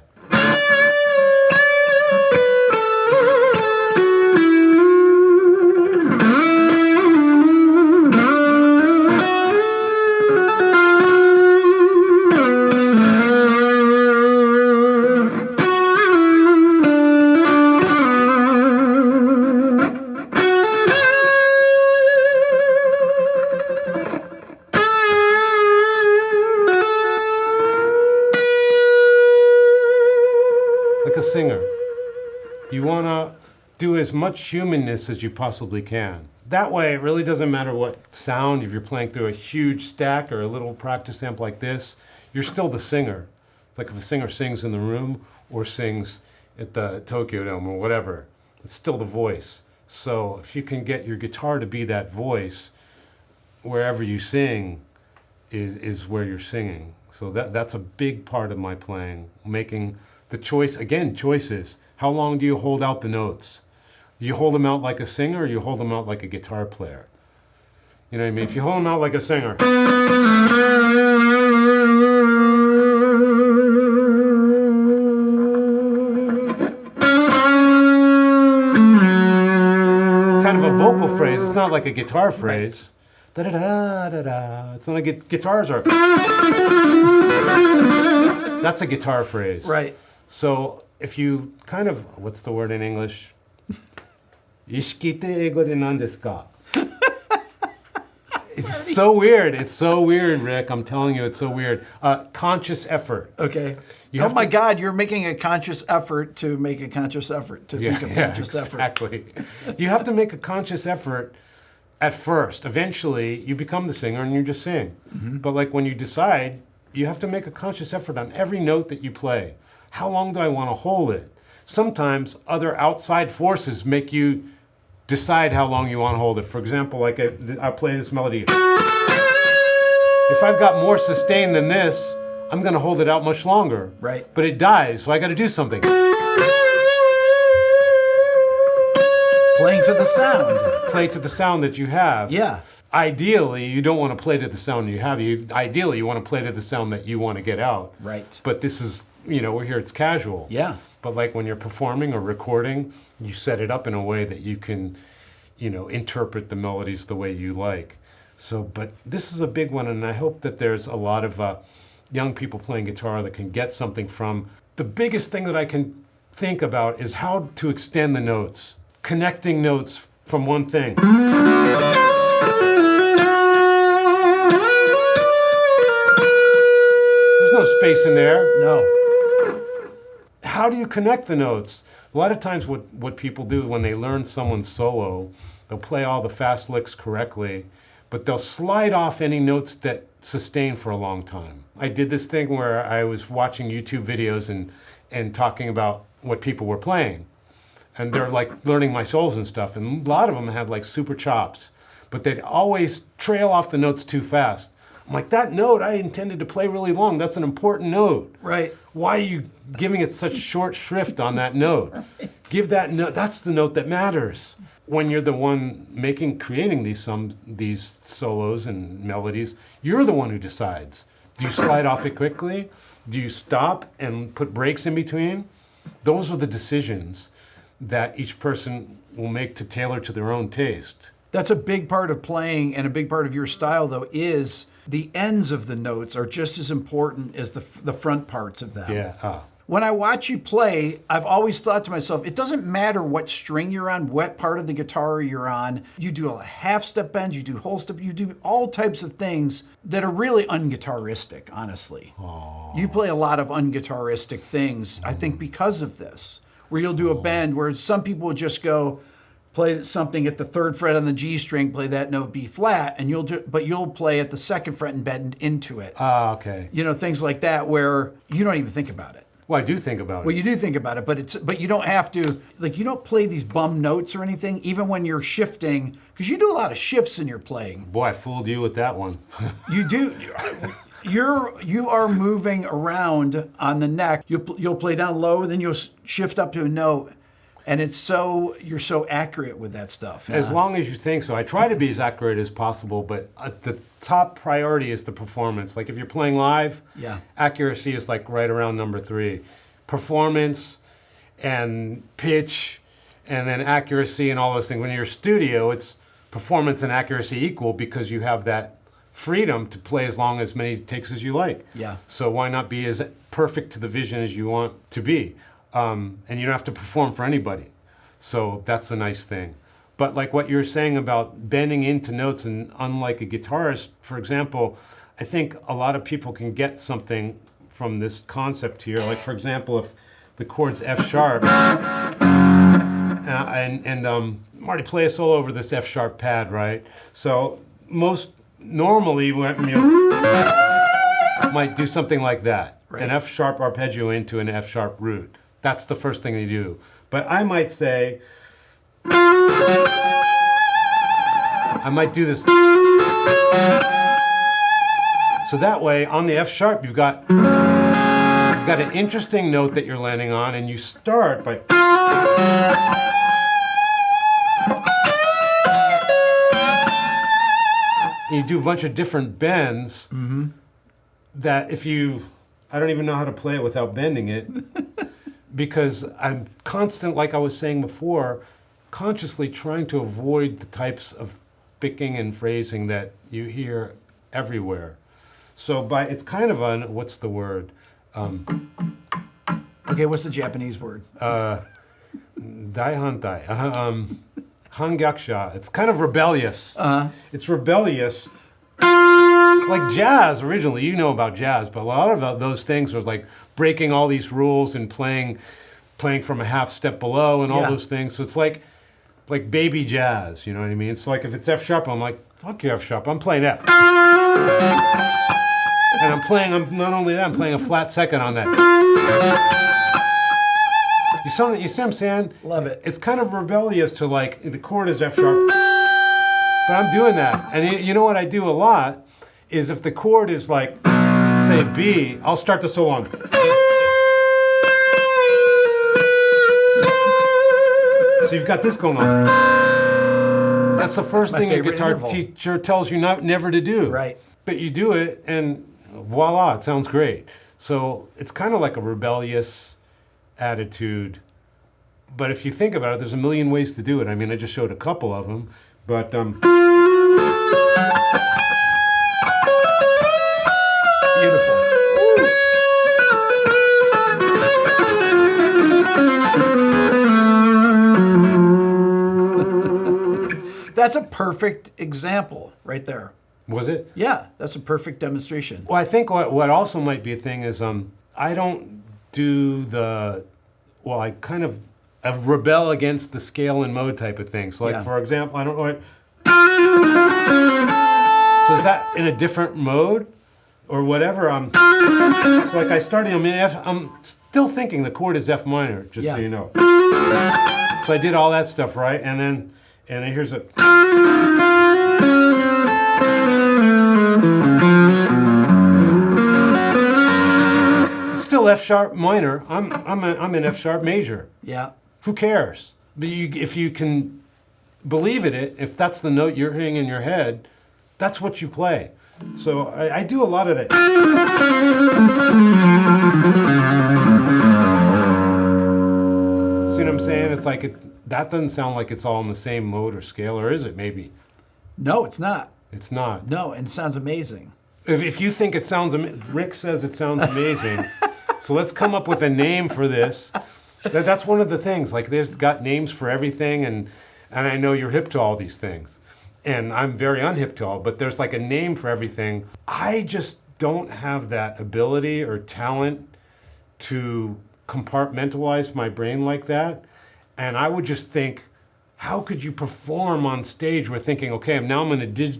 Like a singer. You want to do as much humanness as you possibly can. That way, it really doesn't matter what sound, if you're playing through a huge stack or a little practice amp like this, you're still the singer. Like if a singer sings in the room or sings at the Tokyo Dome or whatever, it's still the voice. So if you can get your guitar to be that voice, wherever you sing is where you're singing. So that's a big part of my playing, making the choice, again, choices. How long do you hold out the notes? Do you hold them out like a singer or you hold them out like a guitar player? You know what I mean? If you hold them out like a singer, it's kind of a vocal phrase. It's not like a guitar phrase. Da-da-da-da-da. It's not like guitars are. That's a guitar phrase. Right. So if you kind of, what's the word in English? Ishikite ego de nan desu ka? It's so weird. It's so weird, Rick. I'm telling you, it's so weird. Conscious effort. Okay. You Oh have my to- God, you're making a conscious effort to make a conscious effort, to think of conscious effort. Exactly. You have to make a conscious effort at first. Eventually, you become the singer and you just sing. Mm-hmm. But like when you decide, you have to make a conscious effort on every note that you play. How long do I want to hold it? Sometimes other outside forces make you decide how long you want to hold it. For example, like I play this melody. If I've got more sustain than this, I'm going to hold it out much longer. Right. But it dies, so I got to do something. Playing to the sound. Play to the sound that you have. Yeah. Ideally, you don't want to play to the sound you have. Ideally, you want to play to the sound that you want to get out. Right. But this is, we're here, it's casual. Yeah. But like when you're performing or recording, you set it up in a way that you can, interpret the melodies the way you like. So, but this is a big one, and I hope that there's a lot of young people playing guitar that can get something from. The biggest thing that I can think about is how to extend the notes, connecting notes from one thing. There's no space in there. No. How do you connect the notes? A lot of times what people do when they learn someone's solo, they'll play all the fast licks correctly, but they'll slide off any notes that sustain for a long time. I did this thing where I was watching YouTube videos and talking about what people were playing. And they're like learning my solos and stuff, and a lot of them had like super chops, but they'd always trail off the notes too fast. I'm like, that note I intended to play really long. That's an important note. Right. Why are you giving it such short shrift on that note? Right. Give that note. That's the note that matters. When you're the one creating these solos and melodies, you're the one who decides. Do you slide off it quickly? Do you stop and put breaks in between? Those are the decisions that each person will make to tailor to their own taste. That's a big part of playing, and a big part of your style, though, is the ends of the notes are just as important as the front parts of them. Yeah. When I watch you play, I've always thought to myself, it doesn't matter what string you're on, what part of the guitar you're on. You do a half-step bend, you do whole step, you do all types of things that are really unguitaristic, honestly. Aww. You play a lot of unguitaristic things, I think, because of this, where you'll do a bend where some people will just go, play something at the 3rd fret on the G string, play that note B flat, and you'll play at the 2nd fret and bend into it. Okay. Things like that where you don't even think about it. Well, I do think about it. Well, you do think about it, but you don't have to, you don't play these bum notes or anything, even when you're shifting, because you do a lot of shifts in your playing. Boy, I fooled you with that one. You do. You are moving around on the neck. You'll play down low, then you'll shift up to a note. And you're so accurate with that stuff. As long as you think so. I try to be as accurate as possible, but the top priority is the performance. Like if you're playing live, accuracy is like right around number 3. Performance and pitch and then accuracy and all those things. When you're studio, it's performance and accuracy equal because you have that freedom to play as long as many takes as you like. Yeah. So why not be as perfect to the vision as you want to be? And you don't have to perform for anybody. So that's a nice thing. But like what you're saying about bending into notes, and unlike a guitarist, for example, I think a lot of people can get something from this concept here. Like for example, if the chord's F sharp, and Marty play a solo over this F sharp pad, right? So most normally might do something like that, right. An F sharp arpeggio into an F sharp root. That's the first thing they do. But I might say, I might do this. So that way, on the F sharp, you've got an interesting note that you're landing on, and you start by. And you do a bunch of different bends that I don't even know how to play it without bending it. Because I'm like I was saying before, consciously trying to avoid the types of picking and phrasing that you hear everywhere. So it's kind of what's the word? Okay, what's the Japanese word? Daihantai. Hangyakusha. It's kind of rebellious. It's rebellious. Like jazz originally, you know about jazz, but a lot of those things was like breaking all these rules and playing from a half step below and all those things. So it's like baby jazz, you know what I mean? So like if it's F sharp, I'm like, fuck your F sharp, I'm playing F. And not only that, I'm playing a flat second on that. You see what I'm saying? Love it. It's kind of rebellious to like, the chord is F sharp, but I'm doing that. And you know what I do a lot is if the chord is like say B, I'll start the solo on. So you've got this going on. That's the first thing a guitar teacher tells you never to do. Right. But you do it, and voila, it sounds great. So it's kind of like a rebellious attitude. But if you think about it, there's a million ways to do it. I mean, I just showed a couple of them. But Beautiful. That's a perfect example right there. was it? Yeah, that's a perfect demonstration. Well, I think what also might be a thing is I don't do I kind of rebel against the scale and mode type of thing. So like, for example, I don't know what. So is that in a different mode or whatever? So like I started, I'm still thinking the chord is F minor, just so you know. So I did all that stuff, right? And then here's a. It's still F sharp minor. I'm in F sharp major. Yeah. Who cares? But if you can believe in it, if that's the note you're hearing in your head, that's what you play. So I do a lot of that. See what I'm saying? It's like that doesn't sound like it's all in the same mode or scale, or is it maybe? No, it's not. It's not. No, and it sounds amazing. If you think it sounds Rick says it sounds amazing, so let's come up with a name for this. That's one of the things. Like, there's got names for everything, and I know you're hip to all these things, and I'm very unhip to all. But there's like a name for everything. I just don't have that ability or talent to compartmentalize my brain like that, and I would just think, how could you perform on stage? We're thinking, okay, now I'm going to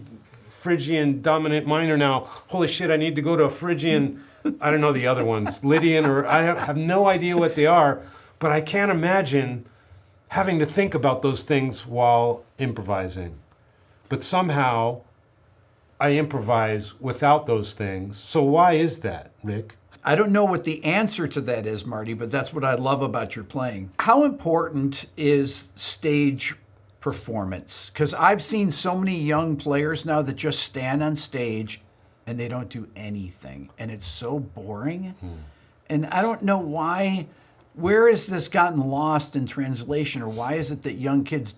Phrygian dominant minor now. Holy shit, I need to go to a Phrygian, I don't know the other ones, Lydian, or I have no idea what they are, but I can't imagine having to think about those things while improvising. But somehow I improvise without those things. So why is that, Rick? I don't know what the answer to that is, Marty, but that's what I love about your playing. How important is stage performance? Because I've seen so many young players now that just stand on stage and they don't do anything. And it's so boring. And I don't know why. Where has this gotten lost in translation? Or why is it that young kids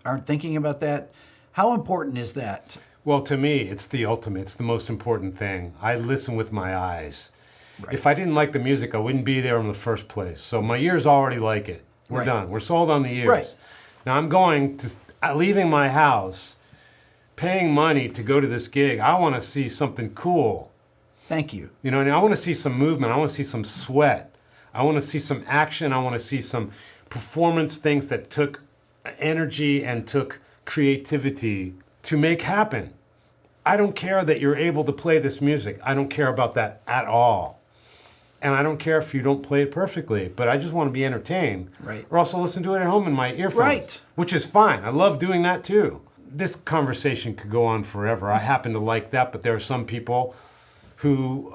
aren't thinking about that? How important is that? Well, to me, it's the ultimate. It's the most important thing. I listen with my eyes. Right. If I didn't like the music, I wouldn't be there in the first place. So my ears already like it. We're done. We're sold on the ears. Right. Now I'm leaving my house, paying money to go to this gig. I want to see something cool. Thank you. You know, and I want to see some movement. I want to see some sweat. I want to see some action. I want to see some performance things that took energy and took creativity to make happen. I don't care that you're able to play this music. I don't care about that at all. And I don't care if you don't play it perfectly, but I just want to be entertained. Right. Or also listen to it at home in my earphones. Right. Which is fine. I love doing that too. This conversation could go on forever. I happen to like that, but there are some people who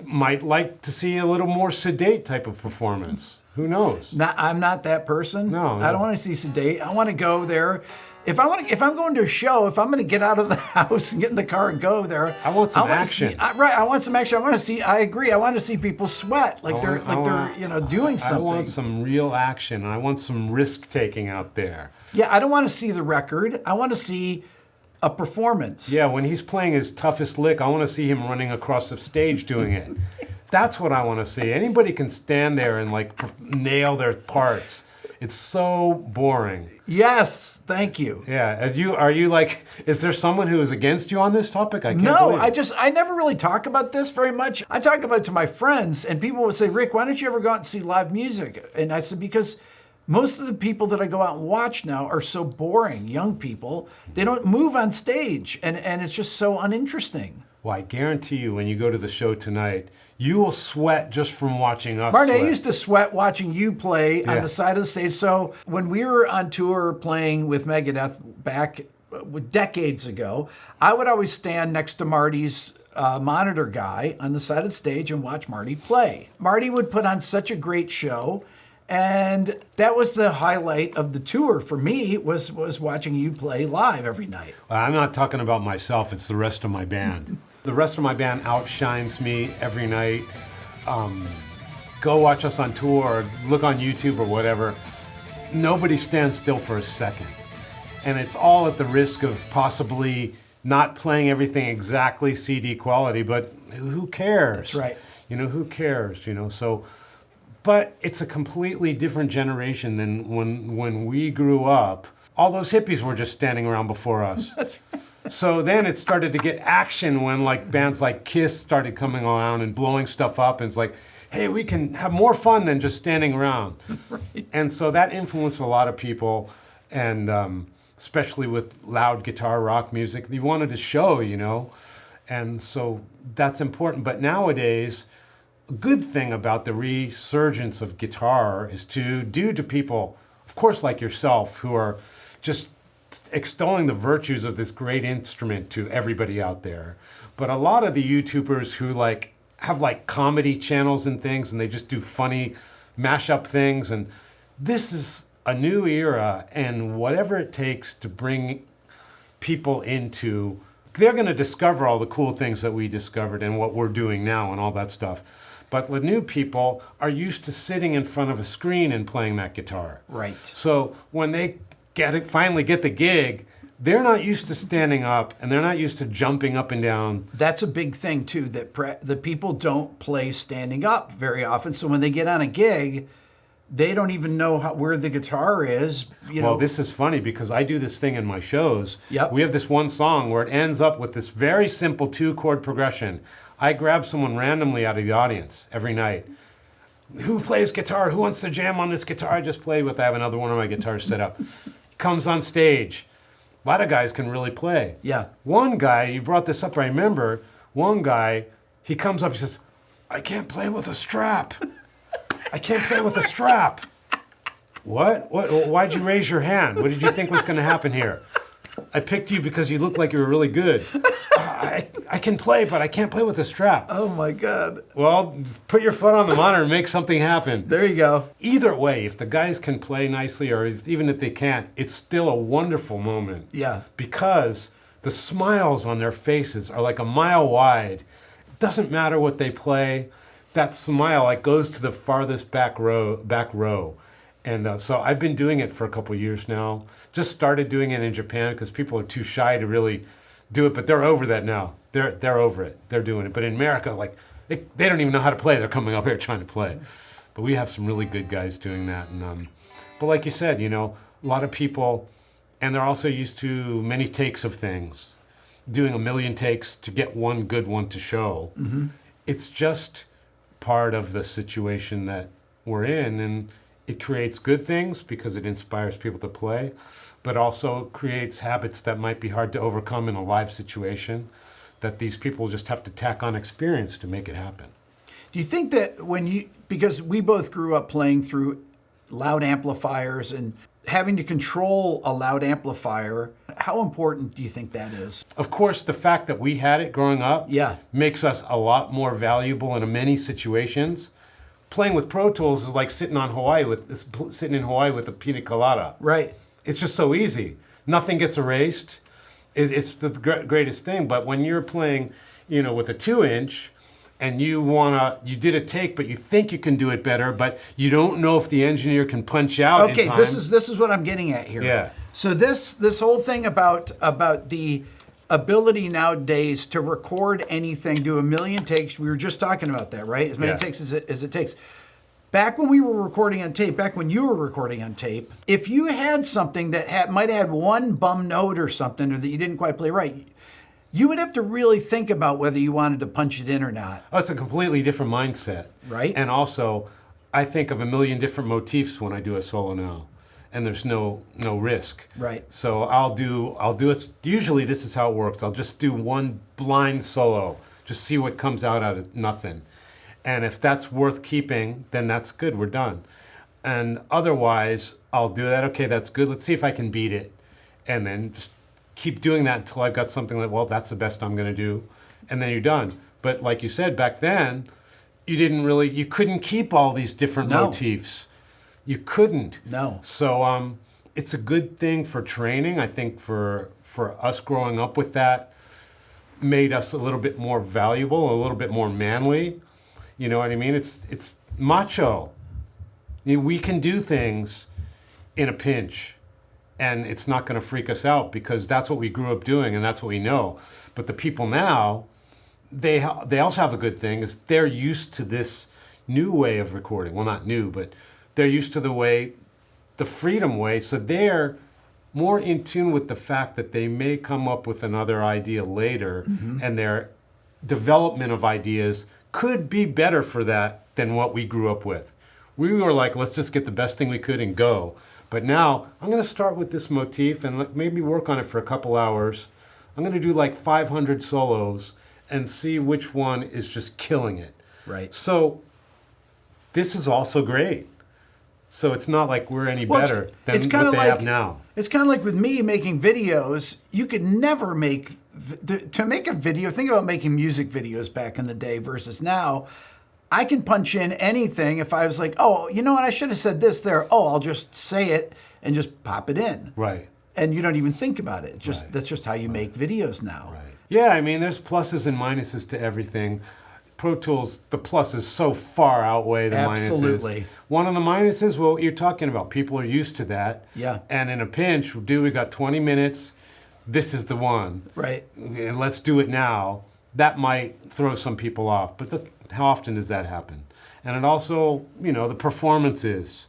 might like to see a little more sedate type of performance. Who knows? I'm not that person. No. I don't want to see sedate. I want to go there. If I'm going to a show, if I'm going to get out of the house and get in the car and go there, I want some action. I want some action. I agree. I want to see people sweat like they're doing something. I want some real action. I want some risk taking out there. Yeah, I don't want to see the record. I want to see a performance. Yeah, when he's playing his toughest lick, I want to see him running across the stage doing it. That's what I want to see. Anybody can stand there and nail their parts. It's so boring. Yes, thank you. Yeah, are you like? Is there someone who is against you on this topic? I can't No, believe I never really talk about this very much. I talk about it to my friends, and people will say, "Rick, why don't you ever go out and see live music?" And I said, because most of the people that I go out and watch now are so boring. Young people, they don't move on stage, and it's just so uninteresting. Well, I guarantee you, when you go to the show tonight, you will sweat just from watching us Marty, sweat. I used to sweat watching you play on the side of the stage. So when we were on tour playing with Megadeth back decades ago, I would always stand next to Marty's monitor guy on the side of the stage and watch Marty play. Marty would put on such a great show, and that was the highlight of the tour for me, was watching you play live every night. I'm not talking about myself, it's the rest of my band. The rest of my band outshines me every night. Go watch us on tour or look on YouTube or whatever. Nobody stands still for a second. And it's all at the risk of possibly not playing everything exactly CD quality, but who cares? That's right. Who cares? So, but it's a completely different generation than when we grew up. All those hippies were just standing around before us. So then it started to get action when bands like Kiss started coming around and blowing stuff up, and it's like, hey, we can have more fun than just standing around. Right. And so that influenced a lot of people, and especially with loud guitar rock music. They wanted to show, and so that's important. But nowadays, a good thing about the resurgence of guitar is to do to people, of course, like yourself, who are just extolling the virtues of this great instrument to everybody out there. But a lot of the YouTubers who have comedy channels and things, and they just do funny mashup things, and this is a new era, and whatever it takes to bring people into, they're going to discover all the cool things that we discovered and what we're doing now and all that stuff. But the new people are used to sitting in front of a screen and playing that guitar. Right. So when they finally get the gig, they're not used to standing up, and they're not used to jumping up and down. That's a big thing too, that the people don't play standing up very often. So when they get on a gig, they don't even know where the guitar is. Well, this is funny because I do this thing in my shows. Yep. We have this one song where it ends up with this very simple 2-chord progression. I grab someone randomly out of the audience every night. Who plays guitar? Who wants to jam on this guitar I just played with? I have another one of my guitars set up. Comes on stage. A lot of guys can really play. Yeah. One guy, you brought this up, I remember, one guy, he comes up, he says, I can't play with a strap. I can't play with a strap. What? Why'd you raise your hand? What did you think was going to happen here? I picked you because you looked like you were really good. I can play, but I can't play with a strap. Oh my God. Well, just put your foot on the monitor and make something happen. There you go. Either way, if the guys can play nicely, or even if they can't, it's still a wonderful moment. Yeah. Because the smiles on their faces are like a mile wide. It doesn't matter what they play. That smile goes to the farthest back row. And so I've been doing it for a couple years now. Just started doing it in Japan because people are too shy to really do it, but they're over that now. They're over it. They're doing it. But in America, they don't even know how to play. They're coming up here trying to play. But we have some really good guys doing that. And but like you said, a lot of people, and they're also used to many takes of things, doing a million takes to get one good one to show. Mm-hmm. It's just part of the situation that we're in, and it creates good things because it inspires people to play, but also creates habits that might be hard to overcome in a live situation, that these people just have to tack on experience to make it happen. Do you think that because we both grew up playing through loud amplifiers and having to control a loud amplifier, how important do you think that is? Of course, the fact that we had it growing up makes us a lot more valuable in many situations. Playing with Pro Tools is like sitting in Hawaii with a pina colada. Right. It's just so easy. Nothing gets erased. It's the greatest thing. But when you're playing, with a 2-inch, and you did a take, but you think you can do it better, but you don't know if the engineer can punch out in time. Okay, this is what I'm getting at here. Yeah. So this whole thing about the ability nowadays to record anything, do a million takes. We were just talking about that, right? As many takes as it takes. Back when we were recording on tape, back when you were recording on tape, if you had something that might have had one bum note or something, or that you didn't quite play right, you would have to really think about whether you wanted to punch it in or not. Oh, it's a completely different mindset. Right. And also, I think of a million different motifs when I do a solo now. And there's no risk. Right. So I'll do it. Usually this is how it works. I'll just do one blind solo, just see what comes out of nothing. And if that's worth keeping, then that's good. We're done. And otherwise, I'll do that. Okay, that's good. Let's see if I can beat it. And then just keep doing that until I've got something like, well, that's the best I'm going to do. And then you're done. But like you said, back then, you couldn't keep all these different motifs. You couldn't. No. So it's a good thing for training. I think for us growing up with that made us a little bit more valuable, a little bit more manly. You know what I mean? It's macho. We can do things in a pinch, and it's not going to freak us out because that's what we grew up doing and that's what we know. But the people now, they also have a good thing is they're used to this new way of recording. Well, not new, but they're used to the freedom way. So they're more in tune with the fact that they may come up with another idea later, and their development of ideas could be better for that than what we grew up with. We were like, let's just get the best thing we could and go. But now I'm going to start with this motif and maybe work on it for a couple hours. I'm going to do like 500 solos and see which one is just killing it. Right. So this is also great. So it's not like we're any better than what they have now. It's kind of like with me making videos. You could never to make a video, think about making music videos back in the day versus now. I can punch in anything. If I was like, oh, you know what, I should have said this there. Oh, I'll just say it and just pop it in. Right. And you don't even think about it. That's just how you make videos now. Right. Yeah, I mean, there's pluses and minuses to everything. Pro Tools, the pluses so far outweigh the minuses. Absolutely. One of the minuses, well, what you're talking about, people are used to that. Yeah. And in a pinch, we got 20 minutes. This is the one. Right. And let's do it now. That might throw some people off, but how often does that happen? And it also, the performances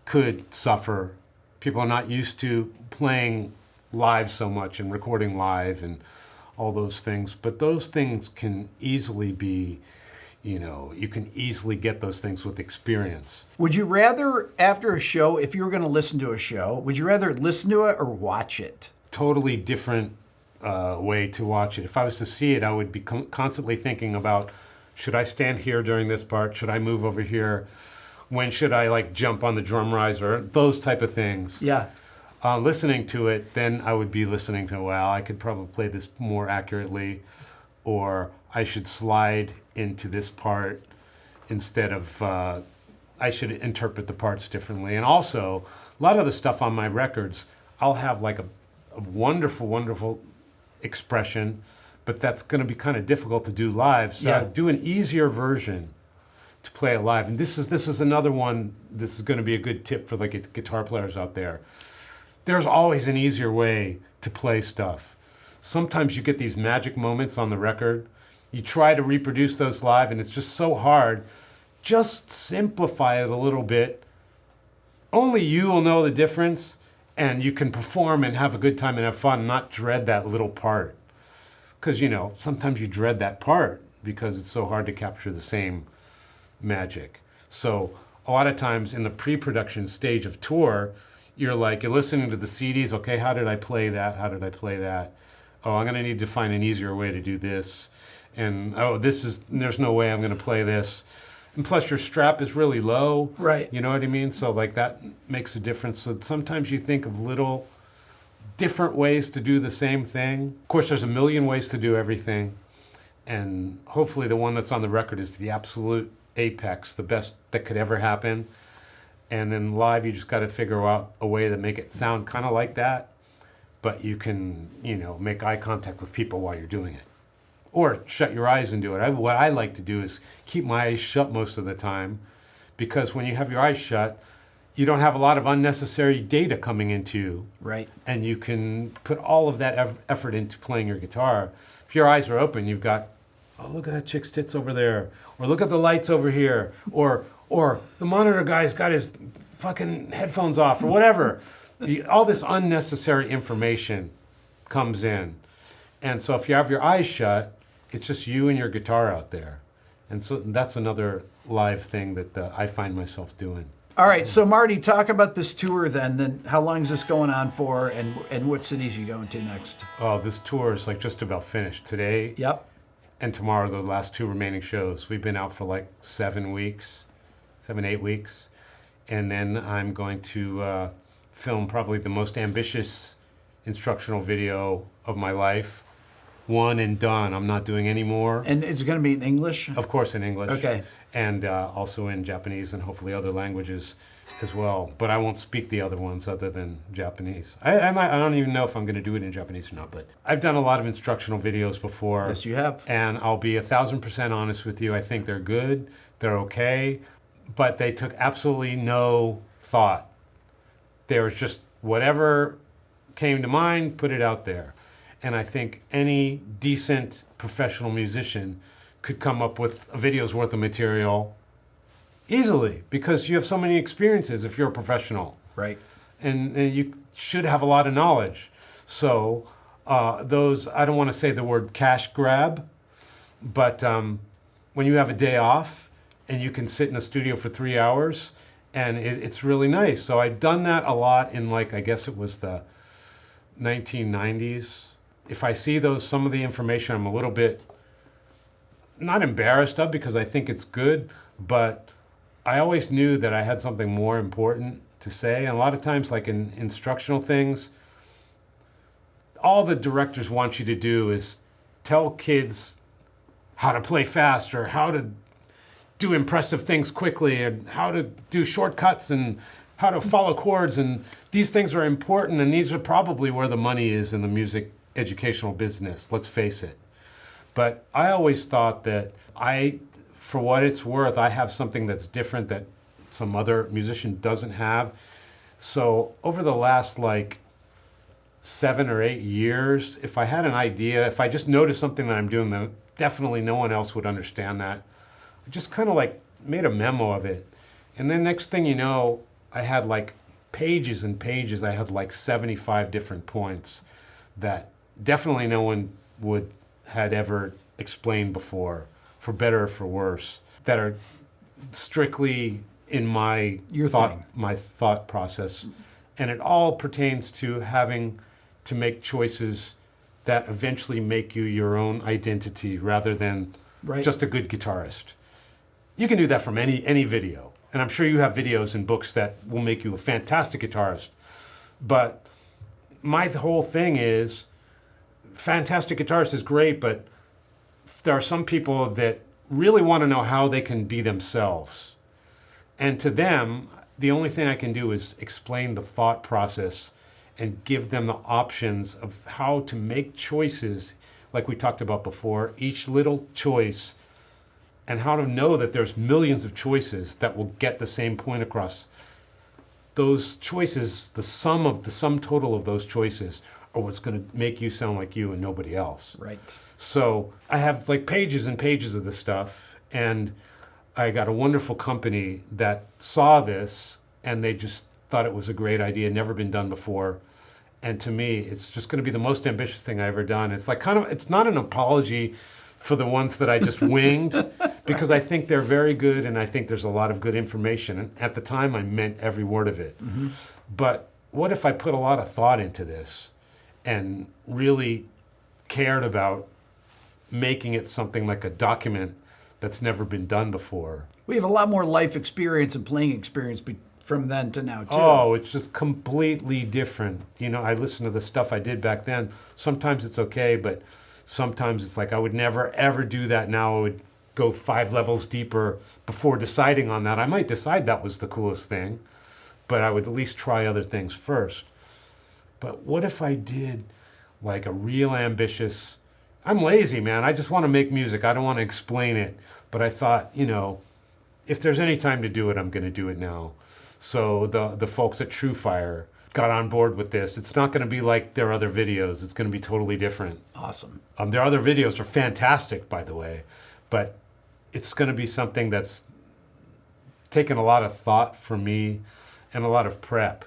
could suffer. People are not used to playing live so much and recording live and all those things. But those things can easily be, you can easily get those things with experience. Would you rather, after a show, if you were going to listen to a show, would you rather listen to it or watch it? Totally different way to watch it. If I was to see it, I would be constantly thinking about, should I stand here during this part? Should I move over here? When should I jump on the drum riser? Those type of things. Yeah. Listening to it, then I would be listening to, well, I could probably play this more accurately, or I should slide into this part instead of, I should interpret the parts differently. And also, a lot of the stuff on my records, I'll have a wonderful, wonderful expression, but that's going to be kind of difficult to do live. So I do an easier version to play it live. And this is another one. This is going to be a good tip for guitar players out there. There's always an easier way to play stuff. Sometimes you get these magic moments on the record. You try to reproduce those live, and it's just so hard. Just simplify it a little bit. Only you will know the difference, and you can perform and have a good time and have fun and not dread that little part. Because, sometimes you dread that part because it's so hard to capture the same magic. So a lot of times in the pre-production stage of tour, you're listening to the CDs, okay, how did I play that? How did I play that? Oh, I'm going to need to find an easier way to do this. And, there's no way I'm going to play this. And plus your strap is really low. Right. You know what I mean? So that makes a difference. So sometimes you think of little different ways to do the same thing. Of course, there's a million ways to do everything. And hopefully the one that's on the record is the absolute apex, the best that could ever happen. And then live, you just got to figure out a way to make it sound kind of like that. But you can, make eye contact with people while you're doing it. Or shut your eyes and do it. What I like to do is keep my eyes shut most of the time, because when you have your eyes shut, you don't have a lot of unnecessary data coming into you. Right. And you can put all of that effort into playing your guitar. If your eyes are open, you've got, oh, look at that chick's tits over there. Or look at the lights over here. Or the monitor guy's got his fucking headphones off, or whatever. All this unnecessary information comes in. And so if you have your eyes shut, it's just you and your guitar out there. And so that's another live thing that I find myself doing. All right, so Marty, talk about this tour then. Then how long is this going on for, and what cities are you going to next? Oh, this tour is just about finished. Today and tomorrow are the last two remaining shows. We've been out for 7 weeks, 8 weeks. And then I'm going to film probably the most ambitious instructional video of my life. One and done. I'm not doing any more. And is it going to be in English? Of course, in English. Okay. And also in Japanese and hopefully other languages as well. But I won't speak the other ones other than Japanese. I don't even know if I'm going to do it in Japanese or not. But I've done a lot of instructional videos before. Yes, you have. And I'll be 1,000% honest with you. I think they're good. They're okay. But they took absolutely no thought. There was just whatever came to mind, put it out there. And I think any decent professional musician could come up with a video's worth of material easily because you have so many experiences if you're a professional. Right. And you should have a lot of knowledge. So those, I don't want to say the word cash grab, but when you have a day off and you can sit in a studio for 3 hours and it's really nice. So I've done that a lot in I guess it was the 1990s. If I see some of the information, I'm a little bit not embarrassed of because I think it's good, but I always knew that I had something more important to say. And a lot of times, like in instructional things, all the directors want you to do is tell kids how to play fast or how to do impressive things quickly and how to do shortcuts and how to follow chords. And these things are important, and these are probably where the money is in the music educational business, let's face it. But I always thought that for what it's worth, I have something that's different that some other musician doesn't have. So over the last 7 or 8 years, if I had an idea, if I just noticed something that I'm doing that definitely no one else would understand that, I just kind of made a memo of it. And then next thing you know, I had pages and pages. I had 75 different points that definitely no one had ever explained before, for better or for worse, that are strictly in my thought process. And it all pertains to having to make choices that eventually make you your own identity rather than just a good guitarist. You can do that from any video. And I'm sure you have videos and books that will make you a fantastic guitarist. But my whole thing is, fantastic guitarist is great, but there are some people that really want to know how they can be themselves. And to them, the only thing I can do is explain the thought process and give them the options of how to make choices, like we talked about before, each little choice, and how to know that there's millions of choices that will get the same point across. Those choices, the sum total of those choices are what's going to make you sound like you and nobody else. Right. So I have pages and pages of this stuff, and I got a wonderful company that saw this, and they just thought it was a great idea, never been done before. And to me, it's just going to be the most ambitious thing I ever done. It's it's not an apology for the ones that I just winged, because I think they're very good, and I think there's a lot of good information. And at the time, I meant every word of it. Mm-hmm. But what if I put a lot of thought into this and really cared about making it something like a document that's never been done before? We have a lot more life experience and playing experience from then to now, too. Oh, it's just completely different. I listen to the stuff I did back then. Sometimes it's okay, but sometimes it's I would never, ever do that now. I would go 5 levels deeper before deciding on that. I might decide that was the coolest thing, but I would at least try other things first. But what if I did a real ambitious... I'm lazy, man. I just want to make music. I don't want to explain it. But I thought, if there's any time to do it, I'm going to do it now. So the folks at TrueFire got on board with this. It's not going to be like their other videos. It's going to be totally different. Awesome. Their other videos are fantastic, by the way. But it's going to be something that's taken a lot of thought from me and a lot of prep.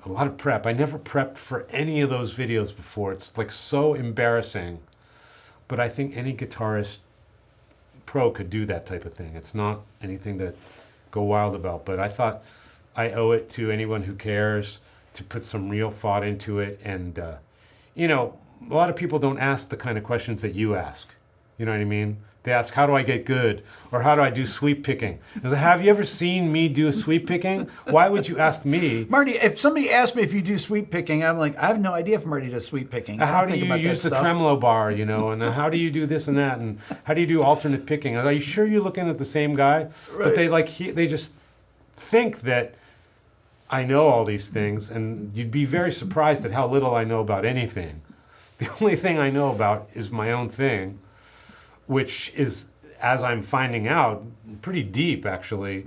I never prepped for any of those videos before. It's so embarrassing. But I think any guitarist pro could do that type of thing. It's not anything to go wild about. But I thought I owe it to anyone who cares to put some real thought into it. And, a lot of people don't ask the kind of questions that you ask. You know what I mean? They ask, how do I get good? Or how do I do sweep picking? I say, have you ever seen me do sweep picking? Why would you ask me? Marty, if somebody asked me if you do sweep picking, I'm like, I have no idea if Marty does sweep picking. How do you use the tremolo bar, you know, and how do you do this and that, and how do you do alternate picking? Are you sure you're looking at the same guy? But they just think that I know all these things, and you'd be very surprised at how little I know about anything. The only thing I know about is my own thing, which is, as I'm finding out, pretty deep, actually.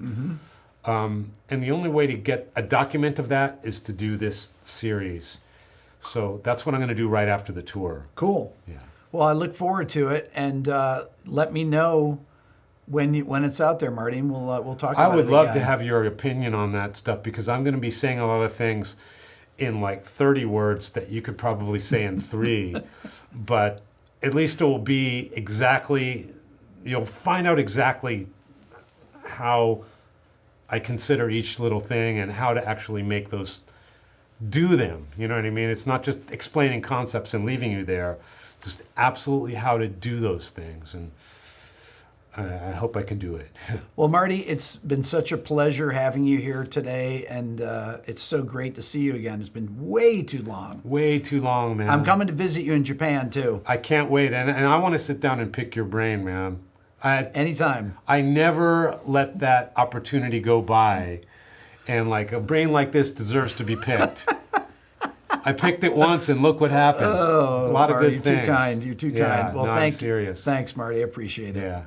And the only way to get a document of that is to do this series. So that's what I'm going to do right after the tour. Cool. Yeah. Well, I look forward to it, and let me know when it's out there, Marty, and we'll talk about it. I would love again. to have your opinion on that stuff, because I'm going to be saying a lot of things in like 30 words that you could probably say in 3, but at least it will be exactly, you'll find out exactly how I consider each little thing and how to actually make those, do them. You know what I mean? It's not just explaining concepts and leaving you there, just absolutely how to do those things. And I hope I can do it. Well, Marty, it's been such a pleasure having you here today, and it's so great to see you again. It's been way too long. Way too long, man. I'm coming to visit you in Japan, too. I can't wait. And I want to sit down and pick your brain, man. Anytime. I never let that opportunity go by. And like a brain like this deserves to be picked. I picked it once, and look what happened. Oh, a lot Marty, of good things. You're too kind. You're too kind. Well, I'm serious. Thanks, Marty. I appreciate it. Yeah.